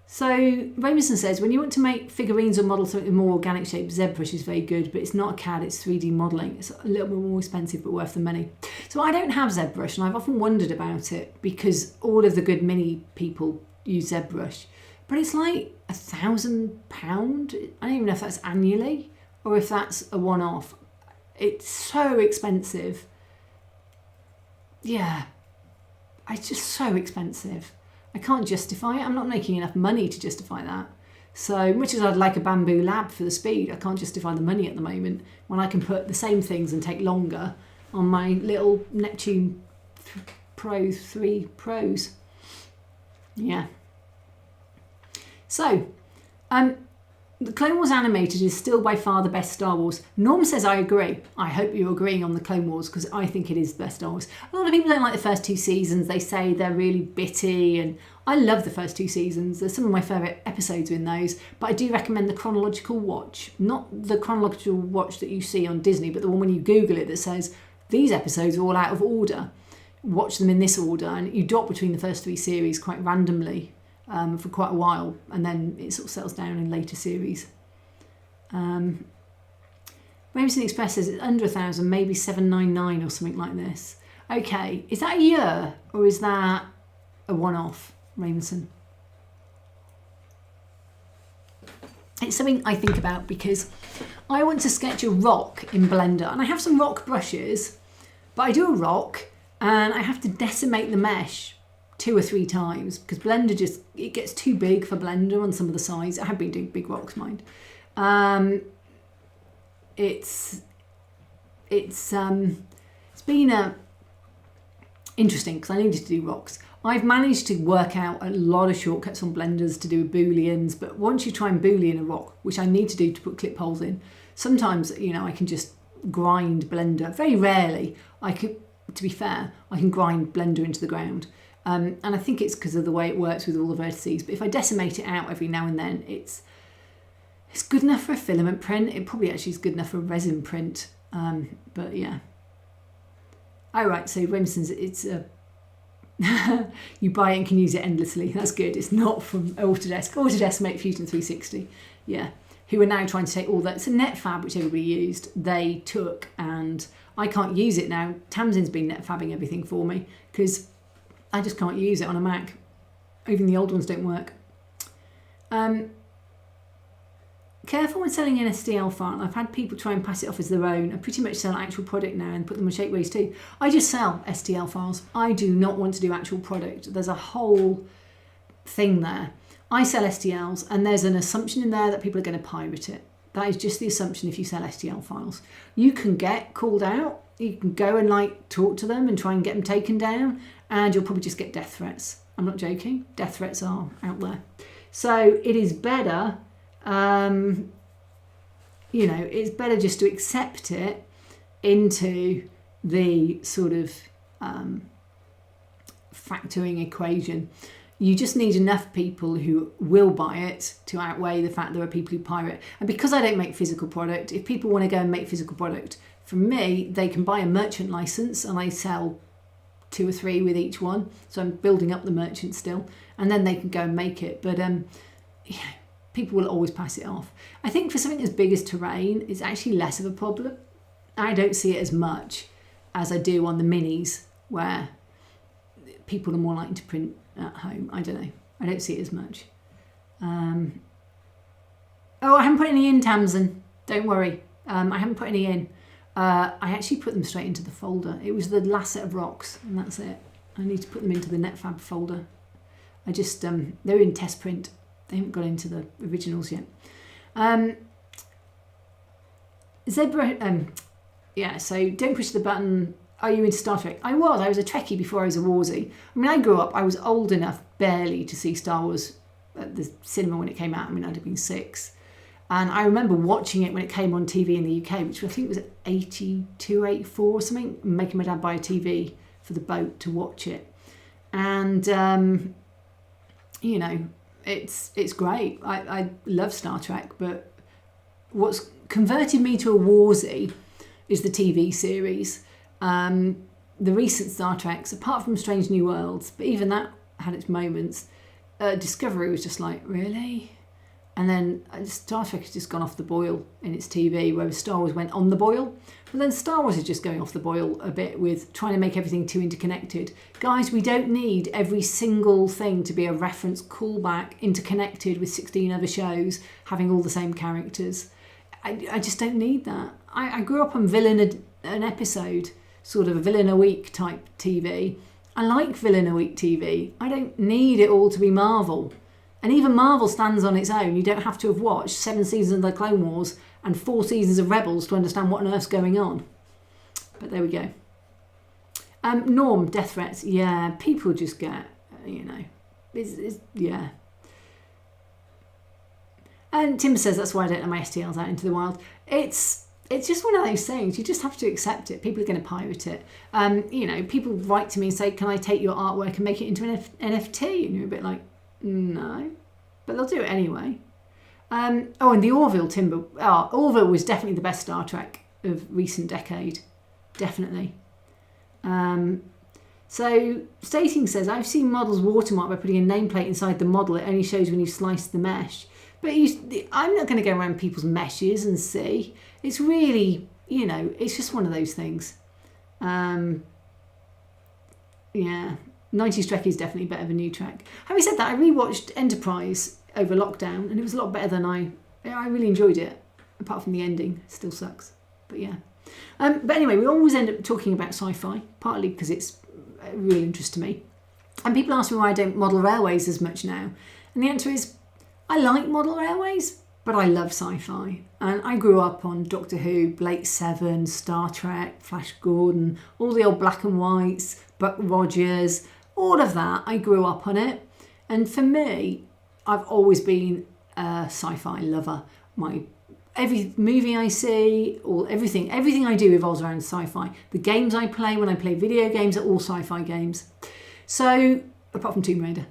So Raymondson says, when you want to make figurines or model something in more organic shape, ZBrush is very good, but it's not a CAD, it's 3D modelling. It's a little bit more expensive, but worth the money. So I don't have ZBrush, and I've often wondered about it because all of the good mini people use ZBrush, but it's like £1,000. I don't even know if that's annually or if that's a one-off. It's so expensive. Yeah, it's just so expensive. I can't justify it. I'm not making enough money to justify that. So much as I'd like a Bamboo Lab for the speed, I can't justify the money at the moment when I can put the same things and take longer on my little Neptune Pro 3 Pros. Yeah. So, the Clone Wars animated is still by far the best Star Wars. Norm says I agree. I hope you're agreeing on the Clone Wars because I think it is the best Star Wars. A lot of people don't like the first 2 seasons. They say they're really bitty, and I love the first 2 seasons. There's some of my favourite episodes in those, but I do recommend the chronological watch. Not the chronological watch that you see on Disney, but the one when you Google it that says these episodes are all out of order. Watch them in this order, and you drop between the first 3 series quite randomly. For quite a while, and then it sort of settles down in later series. Rameson Express says it's under 1,000, maybe 799 or something like this. Okay, is that a year or is that a one-off, Rameson? It's something I think about because I want to sketch a rock in Blender, and I have some rock brushes, but I do a rock and I have to decimate the mesh 2 or 3 times because Blender it gets too big for Blender on some of the sides. I have been doing big rocks, mind. It's been interesting because I needed to do rocks. I've managed to work out a lot of shortcuts on Blenders to do booleans, but once you try and boolean a rock, which I need to do to put clip holes in, sometimes I can just grind Blender. Very rarely, to be fair, I can grind Blender into the ground. And I think it's because of the way it works with all the vertices. But if I decimate it out every now and then, it's good enough for a filament print. It probably actually is good enough for a resin print. But yeah. Oh, right. So, for instance, it's a you buy it and can use it endlessly. That's good. It's not from Autodesk. Autodesk make Fusion 360. Yeah. Who are now trying to take all that. It's a netfab, which everybody used. They took, and I can't use it now. Tamsin's been netfabbing everything for me because I just can't use it on a Mac. Even the old ones don't work. Careful when selling an STL file. I've had people try and pass it off as their own. I pretty much sell an actual product now and put them on Shapeways too. I just sell STL files. I do not want to do actual product. There's a whole thing there. I sell STLs and there's an assumption in there that people are going to pirate it. That is just the assumption if you sell STL files. You can get called out. You can go and talk to them and try and get them taken down, and you'll probably just get death threats. I'm not joking. Death threats are out there. So it is better... it's better just to accept it into the sort of factoring equation. You just need enough people who will buy it to outweigh the fact there are people who pirate. And because I don't make physical product, if people want to go and make physical product from me, they can buy a merchant license and I sell 2 or 3 with each one. So I'm building up the merchant still, and then they can go and make it. But people will always pass it off. I think for something as big as terrain, it's actually less of a problem. I don't see it as much as I do on the minis, where people are more likely to print at home. I don't know. I don't see it as much. I haven't put any in, Tamsin. Don't worry. I haven't put any in. I actually put them straight into the folder. It was the last set of rocks, and that's it. I need to put them into the netfab folder. I just, they're in test print. They haven't got into the originals yet. Zebra, so don't push the button. Are you into Star Trek? I was a Trekkie before I was a Warsy. I mean, I grew up, I was old enough barely to see Star Wars at the cinema when it came out. I mean, I'd have been 6. And I remember watching it when it came on TV in the UK, which I think was 82, 84 or something, making my dad buy a TV for the boat to watch it. And, it's great. I love Star Trek, but what's converted me to a Warsy is the TV series. The recent Star Treks, apart from Strange New Worlds, but even that had its moments. Discovery was just like, really? And then Star Trek has just gone off the boil in its TV, whereas Star Wars went on the boil. But then Star Wars is just going off the boil a bit with trying to make everything too interconnected. Guys, we don't need every single thing to be a reference callback interconnected with 16 other shows having all the same characters. I just don't need that. I grew up on Villain an Episode, sort of a Villain a Week type TV. I like Villain a Week TV. I don't need it all to be Marvel. And even Marvel stands on its own. You don't have to have watched 7 seasons of the Clone Wars and 4 seasons of Rebels to understand what on earth's going on. But there we go. Norm, death threats. Yeah, people just get, yeah. And Timber says that's why I don't let my STLs out into the wild. It's just one of those things. You just have to accept it. People are going to pirate it. People write to me and say, can I take your artwork and make it into an NFT? And you're a bit like, no. But they'll do it anyway. And the Orville Timber. Orville was definitely the best Star Trek of recent decade. Definitely. So Stating says, I've seen models watermark by putting a nameplate inside the model. It only shows when you slice the mesh. But I'm not going to go around people's meshes and see. It's really, it's just one of those things. Yeah. 90s Trek is definitely better than New Trek. Having said that, I rewatched Enterprise over lockdown and it was a lot better than I really enjoyed it. Apart from the ending, it still sucks. But yeah. But anyway, we always end up talking about sci-fi, partly because it's a real interest to me. And people ask me why I don't model railways as much now. And the answer is, I like model railways, but I love sci-fi. And I grew up on Doctor Who, Blake Seven, Star Trek, Flash Gordon, all the old black and whites, Buck Rogers, all of that. I grew up on it. And for me, I've always been a sci-fi lover. Every movie I see, or everything I do revolves around sci-fi. The games I play, when I play video games, are all sci-fi games. So, apart from Tomb Raider.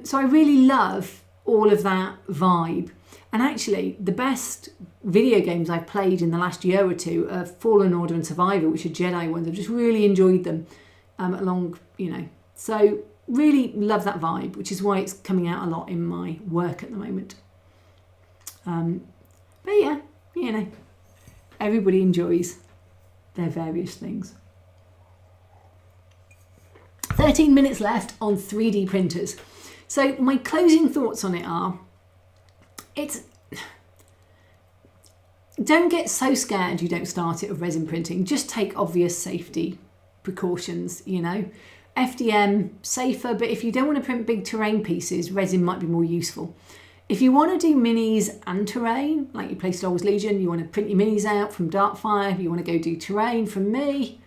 So I really love all of that vibe. And actually, the best video games I've played in the last year or two are Fallen Order and Survivor, which are Jedi ones. I've just really enjoyed them So really love that vibe, which is why it's coming out a lot in my work at the moment. But yeah, everybody enjoys their various things. 13 minutes left on 3D printers. So my closing thoughts on it are, don't get so scared you don't start it of resin printing. Just take obvious safety precautions, FDM, safer, but if you don't want to print big terrain pieces, resin might be more useful. If you want to do minis and terrain, like you play Star Wars Legion, you want to print your minis out from Darkfire, you want to go do terrain from me,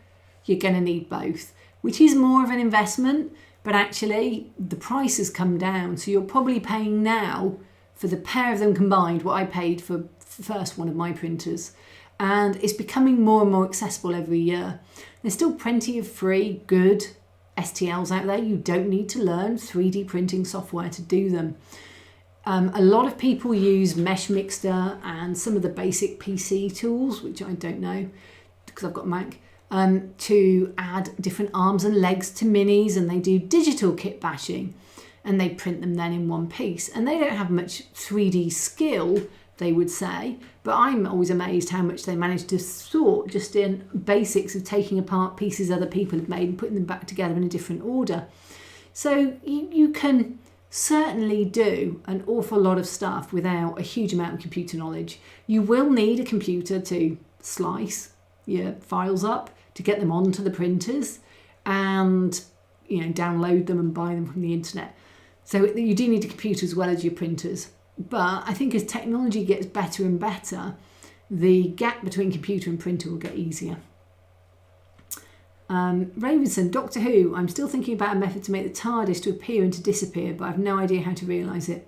you're going to need both, which is more of an investment, but actually the price has come down. So you're probably paying now for the pair of them combined what I paid for the first one of my printers. And it's becoming more and more accessible every year. There's still plenty of free, good STLs out there. You don't need to learn 3D printing software to do them. A lot of people use Mesh Mixer and some of the basic PC tools, which I don't know because I've got a Mac, to add different arms and legs to minis, and they do digital kit bashing and they print them then in one piece. And they don't have much 3D skill, they would say, but I'm always amazed how much they manage to sort just in basics of taking apart pieces other people have made and putting them back together in a different order. So you can certainly do an awful lot of stuff without a huge amount of computer knowledge. You will need a computer to slice your files up, to get them onto the printers and download them and buy them from the internet. So you do need a computer as well as your printers. But I think as technology gets better and better, the gap between computer and printer will get easier. Ravenson, Doctor Who, I'm still thinking about a method to make the TARDIS to appear and to disappear, but I have no idea how to realise it.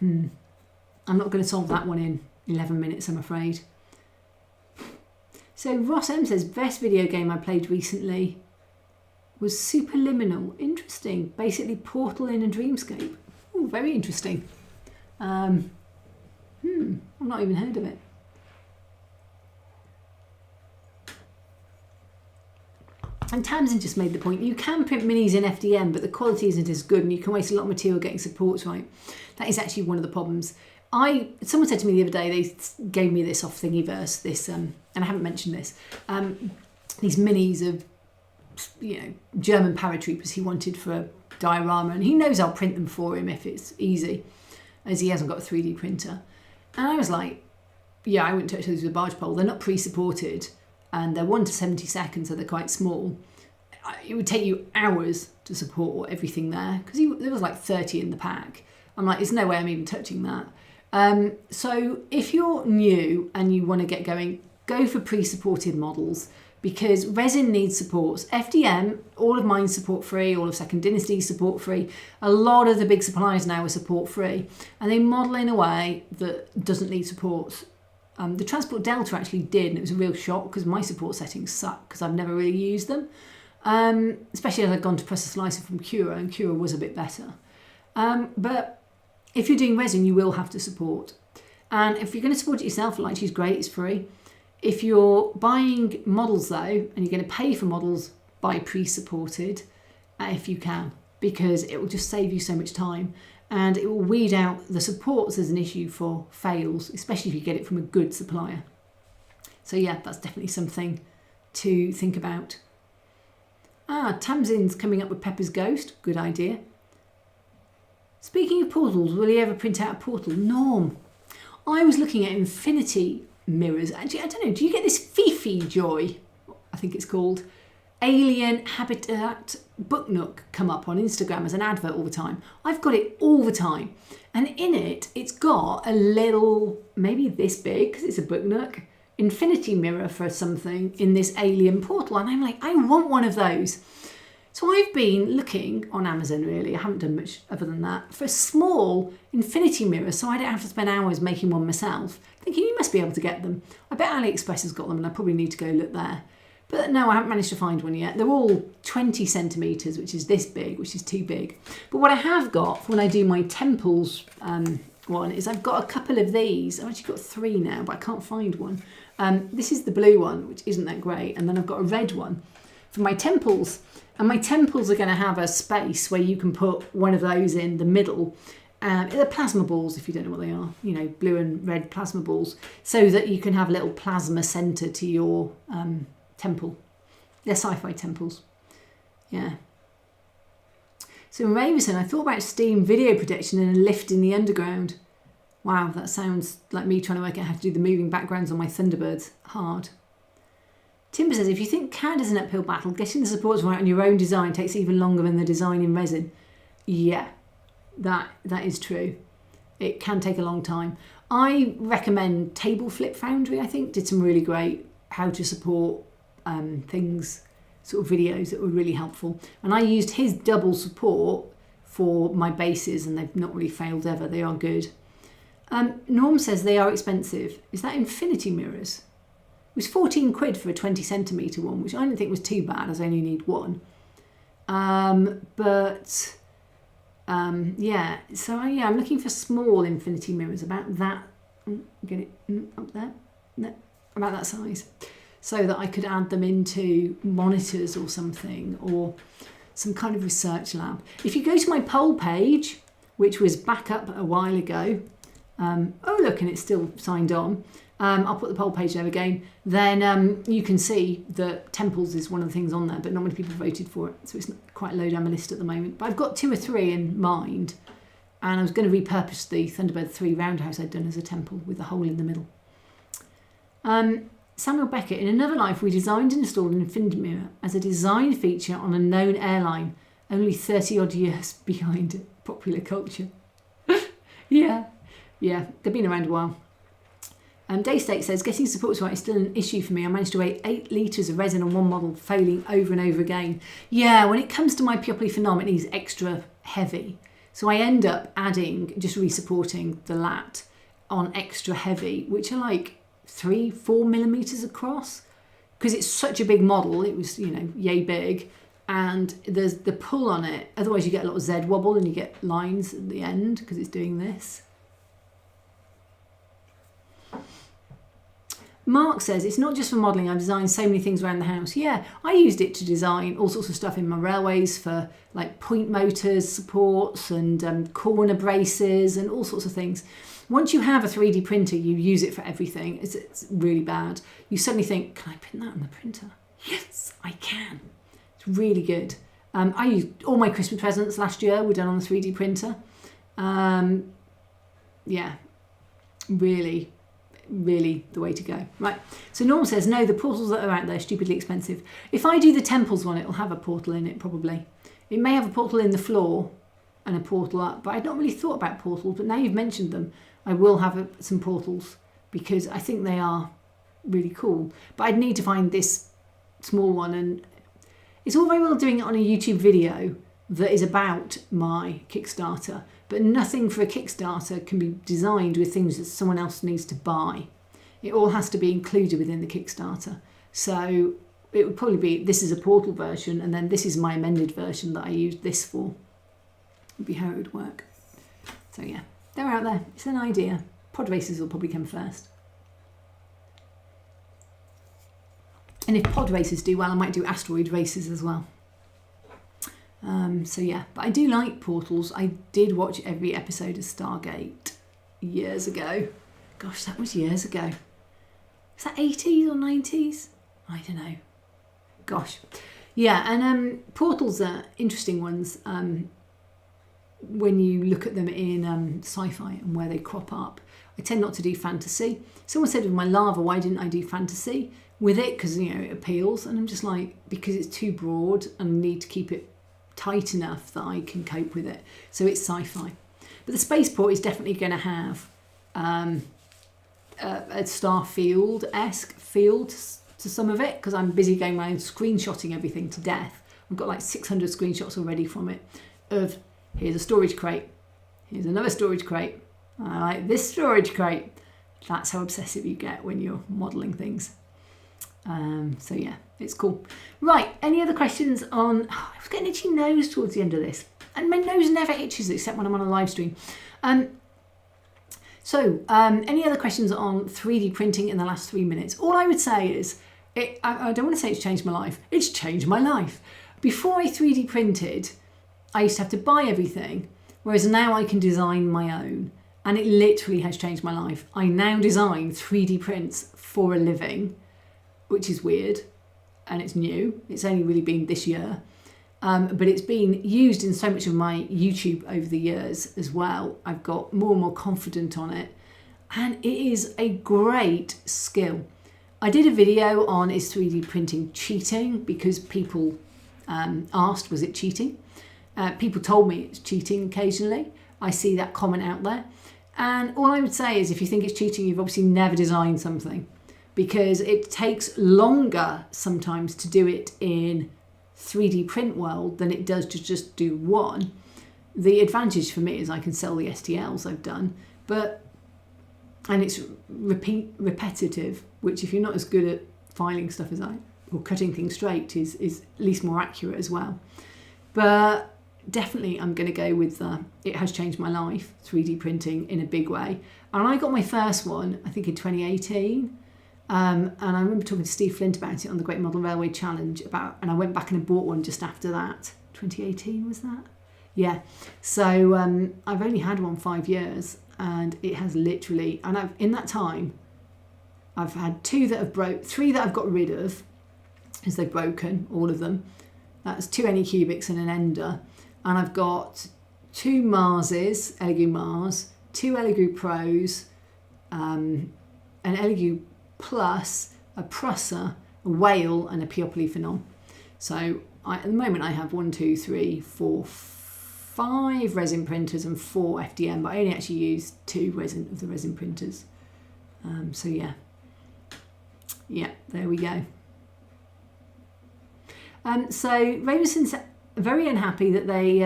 I'm not going to solve that one in 11 minutes, I'm afraid. So Ross M says, best video game I played recently was Superliminal. Interesting. Basically Portal in a dreamscape. Oh, very interesting. I've not even heard of it. And Tamsin just made the point, you can print minis in FDM, but the quality isn't as good and you can waste a lot of material getting supports right. That is actually one of the problems. Someone said to me the other day, they gave me this off Thingiverse, and I haven't mentioned this, these minis of, German paratroopers he wanted for a diorama, and he knows I'll print them for him if it's easy, as he hasn't got a 3D printer. And I was like, yeah, I wouldn't touch those with a barge pole. They're not pre-supported. And they're 1 to 70 seconds, so they're quite small. It would take you hours to support everything there, because there was like 30 in the pack. I'm like, there's no way I'm even touching that. So if you're new and you want to get going, go for pre-supported models, because resin needs supports. FDM, all of mine support free, all of Second Dynasty support free. A lot of the big suppliers now are support free, and they model in a way that doesn't need supports. The Transport Delta actually did, and it was a real shock because my support settings suck because I've never really used them, especially as I've gone to press a slicer from Cura, and Cura was a bit better. But if you're doing resin, you will have to support. And if you're going to support it yourself, Lightroom's great, it's free. If you're buying models though, and you're going to pay for models, buy pre-supported if you can, because it will just save you so much time. And it will weed out the supports as an issue for fails, especially if you get it from a good supplier. So yeah, that's definitely something to think about. Tamsin's coming up with Pepper's Ghost. Good idea. Speaking of portals, will he ever print out a portal? Norm, I was looking at infinity mirrors. Actually, I don't know, do you get this Fifi Joy, I think it's called, alien habitat book nook come up on Instagram as an advert all the time. I've got it all the time. And in it, it's got a little, maybe this big, because it's a book nook, infinity mirror for something in this alien portal. And I'm like, I want one of those. So I've been looking on Amazon, really, I haven't done much other than that, for a small infinity mirror so I don't have to spend hours making one myself, thinking you must be able to get them. I bet AliExpress has got them and I probably need to go look there. But no, I haven't managed to find one yet. They're all 20 centimetres, which is this big, which is too big. But what I have got for when I do my temples one is I've got a couple of these. I've actually got 3 now, but I can't find one. This is the blue one, which isn't that great. And then I've got a red one for my temples. And my temples are going to have a space where you can put one of those in the middle. They're plasma balls, if you don't know what they are, you know, blue and red plasma balls, so that you can have a little plasma centre to your temple. They're sci-fi temples. Yeah. So in Resin, I thought about Steam video protection and a lift in the underground. Wow, that sounds like me trying to work out how to do the moving backgrounds on my Thunderbirds. Hard. Timber says, if you think CAD is an uphill battle, getting the supports right on your own design takes even longer than the design in Resin. Yeah, that is true. It can take a long time. I recommend Table Flip Foundry, I think, did some really great how to support things, sort of videos that were really helpful. And I used his double support for my bases and they've not really failed ever. They are good. Norm says they are expensive. Is that infinity mirrors? It was 14 quid for a 20 centimetre one, which I didn't think was too bad as I only need one. Yeah, so yeah, I'm looking for small infinity mirrors about that. Get it up there? No, about that size. So that I could add them into monitors or something, or some kind of research lab. If you go to my poll page, which was back up a while ago, oh look, and it's still signed on. I'll put the poll page there again. Then you can see that temples is one of the things on there, but not many people voted for it, so it's not quite low down my list at the moment. But I've got 2 or 3 in mind, and I was going to repurpose the Thunderbird 3 roundhouse I'd done as a temple with a hole in the middle. Samuel Beckett, in another life, we designed and installed an infinity mirror as a design feature on a known airline, only 30 odd years behind it. Popular culture. Yeah, they've been around a while. Daystate says, getting supports right is still an issue for me. I managed to weigh 8 litres of resin on one model, failing over and over again. Yeah, when it comes to my Peoply Phenom, it needs extra heavy. So I end up adding, just re-supporting the lat on extra heavy, which are like 3-4 millimetres across. Because it's such a big model, it was, you know, yay big. And there's the pull on it. Otherwise you get a lot of Z wobble and you get lines at the end because it's doing this. Mark says, it's not just for modelling, I've designed so many things around the house. Yeah, I used it to design all sorts of stuff in my railways for like point motors, supports and corner braces and all sorts of things. Once you have a 3D printer, you use it for everything. It's really bad. You suddenly think, can I print that on the printer? Yes, I can. It's really good. I used all my Christmas presents last year were done on the 3D printer. Yeah, really the way to go. Right, so Norm says, no, the portals that are out there are stupidly expensive. If I do the temples one, it'll have a portal in it probably. It may have a portal in the floor and a portal up, but I'd not really thought about portals, but now you've mentioned them, I will have some portals because I think they are really cool. But I'd need to find this small one, and it's all very well doing it on a YouTube video that is about my Kickstarter, but nothing for a Kickstarter can be designed with things that someone else needs to buy. It all has to be included within the Kickstarter. So it would probably be, this is a portal version, and then this is my amended version that I used this for. Would be how it would work. So yeah, they're out there. It's an idea. Pod races will probably come first. And if pod races do well, I might do asteroid races as well. So yeah, but I do like portals. I did watch every episode of Stargate years ago. Gosh, that was years ago. Was that 80s or 90s? I don't know. Gosh. Yeah, and portals are interesting ones when you look at them in sci-fi and where they crop up. I tend not to do fantasy. Someone said with my lava, why didn't I do fantasy with it? Because, you know, it appeals. And I'm just like, because it's too broad and I need to keep it tight enough that I can cope with it. So it's sci-fi. But the spaceport is definitely going to have a Starfield-esque feel to some of it, because I'm busy going around screenshotting everything to death. I've got like 600 screenshots already from it of, here's a storage crate, here's another storage crate, I like this storage crate. That's how obsessive you get when you're modelling things. So yeah, it's cool. Right, any other questions on... Oh, I was getting an itchy nose towards the end of this. And my nose never itches except when I'm on a live stream. Any other questions on 3D printing in the last 3 minutes? All I would say is, I don't want to say it's changed my life. It's changed my life. Before I 3D printed, I used to have to buy everything, whereas now I can design my own. And it literally has changed my life. I now design 3D prints for a living, which is weird, and it's new. It's only really been this year. But it's been used in so much of my YouTube over the years as well. I've got more and more confident on it. And it is a great skill. I did a video on, is 3D printing cheating? Because people asked, was it cheating? People told me it's cheating occasionally. I see that comment out there. And all I would say is, if you think it's cheating, you've obviously never designed something, because it takes longer sometimes to do it in 3D print world than it does to just do one. The advantage for me is I can sell the STLs I've done, and it's repetitive, which if you're not as good at filing stuff as I, or cutting things straight, is at least more accurate as well. But definitely I'm going to go with it has changed my life, 3D printing in a big way. And I got my first one, I think in 2018. And I remember talking to Steve Flint about it on the Great Model Railway Challenge, and I went back and I bought one just after that. 2018 was that? Yeah. So I've only had one 5 years, and it has literally, and in that time, I've had 2 that have 3 that I've got rid of, as they've broken, all of them. That's 2 Anycubics and an Ender. And I've got 2 Marses, Elegoo Mars, 2 Elegoo Pros, an Elegoo Plus, a Prusser, a Whale, and a Peopoly Phenom. So at the moment I have 1, 2, 3, 4, 5 resin printers and 4 FDM, but I only actually use 2 of the resin printers. So yeah, there we go. So Ravenson's very unhappy that they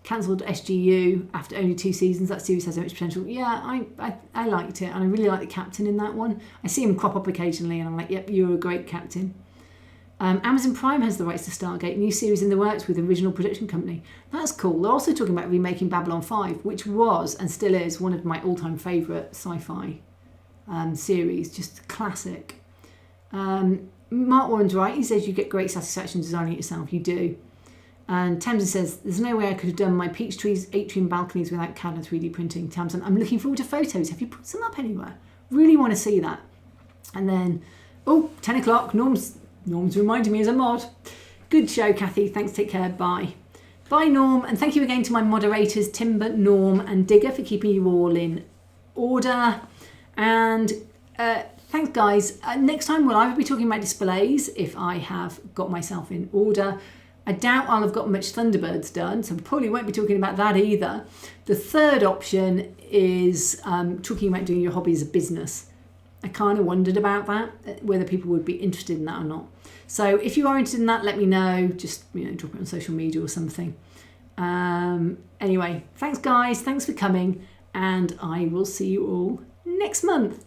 cancelled SGU after only 2 seasons. That series has so much potential. Yeah, I liked it, and I really like the captain in that one. I see him crop up occasionally, and I'm like, yep, you're a great captain. Amazon Prime has the rights to Stargate, new series in the works with original production company. That's cool. They're also talking about remaking Babylon 5, which was and still is one of my all-time favourite sci-fi series, just classic. Mark Warren's right. He says you get great satisfaction designing it yourself. You do. And Tamsin says, there's no way I could have done my peach trees, atrium balconies without CAD and 3D printing. Tamsin, I'm looking forward to photos. Have you put some up anywhere? Really want to see that. And then, 10 o'clock. Norm's reminding me as a mod. Good show, Kathy. Thanks. Take care. Bye. Bye, Norm. And thank you again to my moderators, Timber, Norm and Digger, for keeping you all in order. And thanks, guys. Next time we'll either be talking about displays, if I have got myself in order. I doubt I'll have got much Thunderbirds done, so probably won't be talking about that either. The third option is talking about doing your hobby as a business. I kind of wondered about that, whether people would be interested in that or not. So if you are interested in that, let me know. Just drop it on social media or something. Anyway, thanks guys, thanks for coming, and I will see you all next month.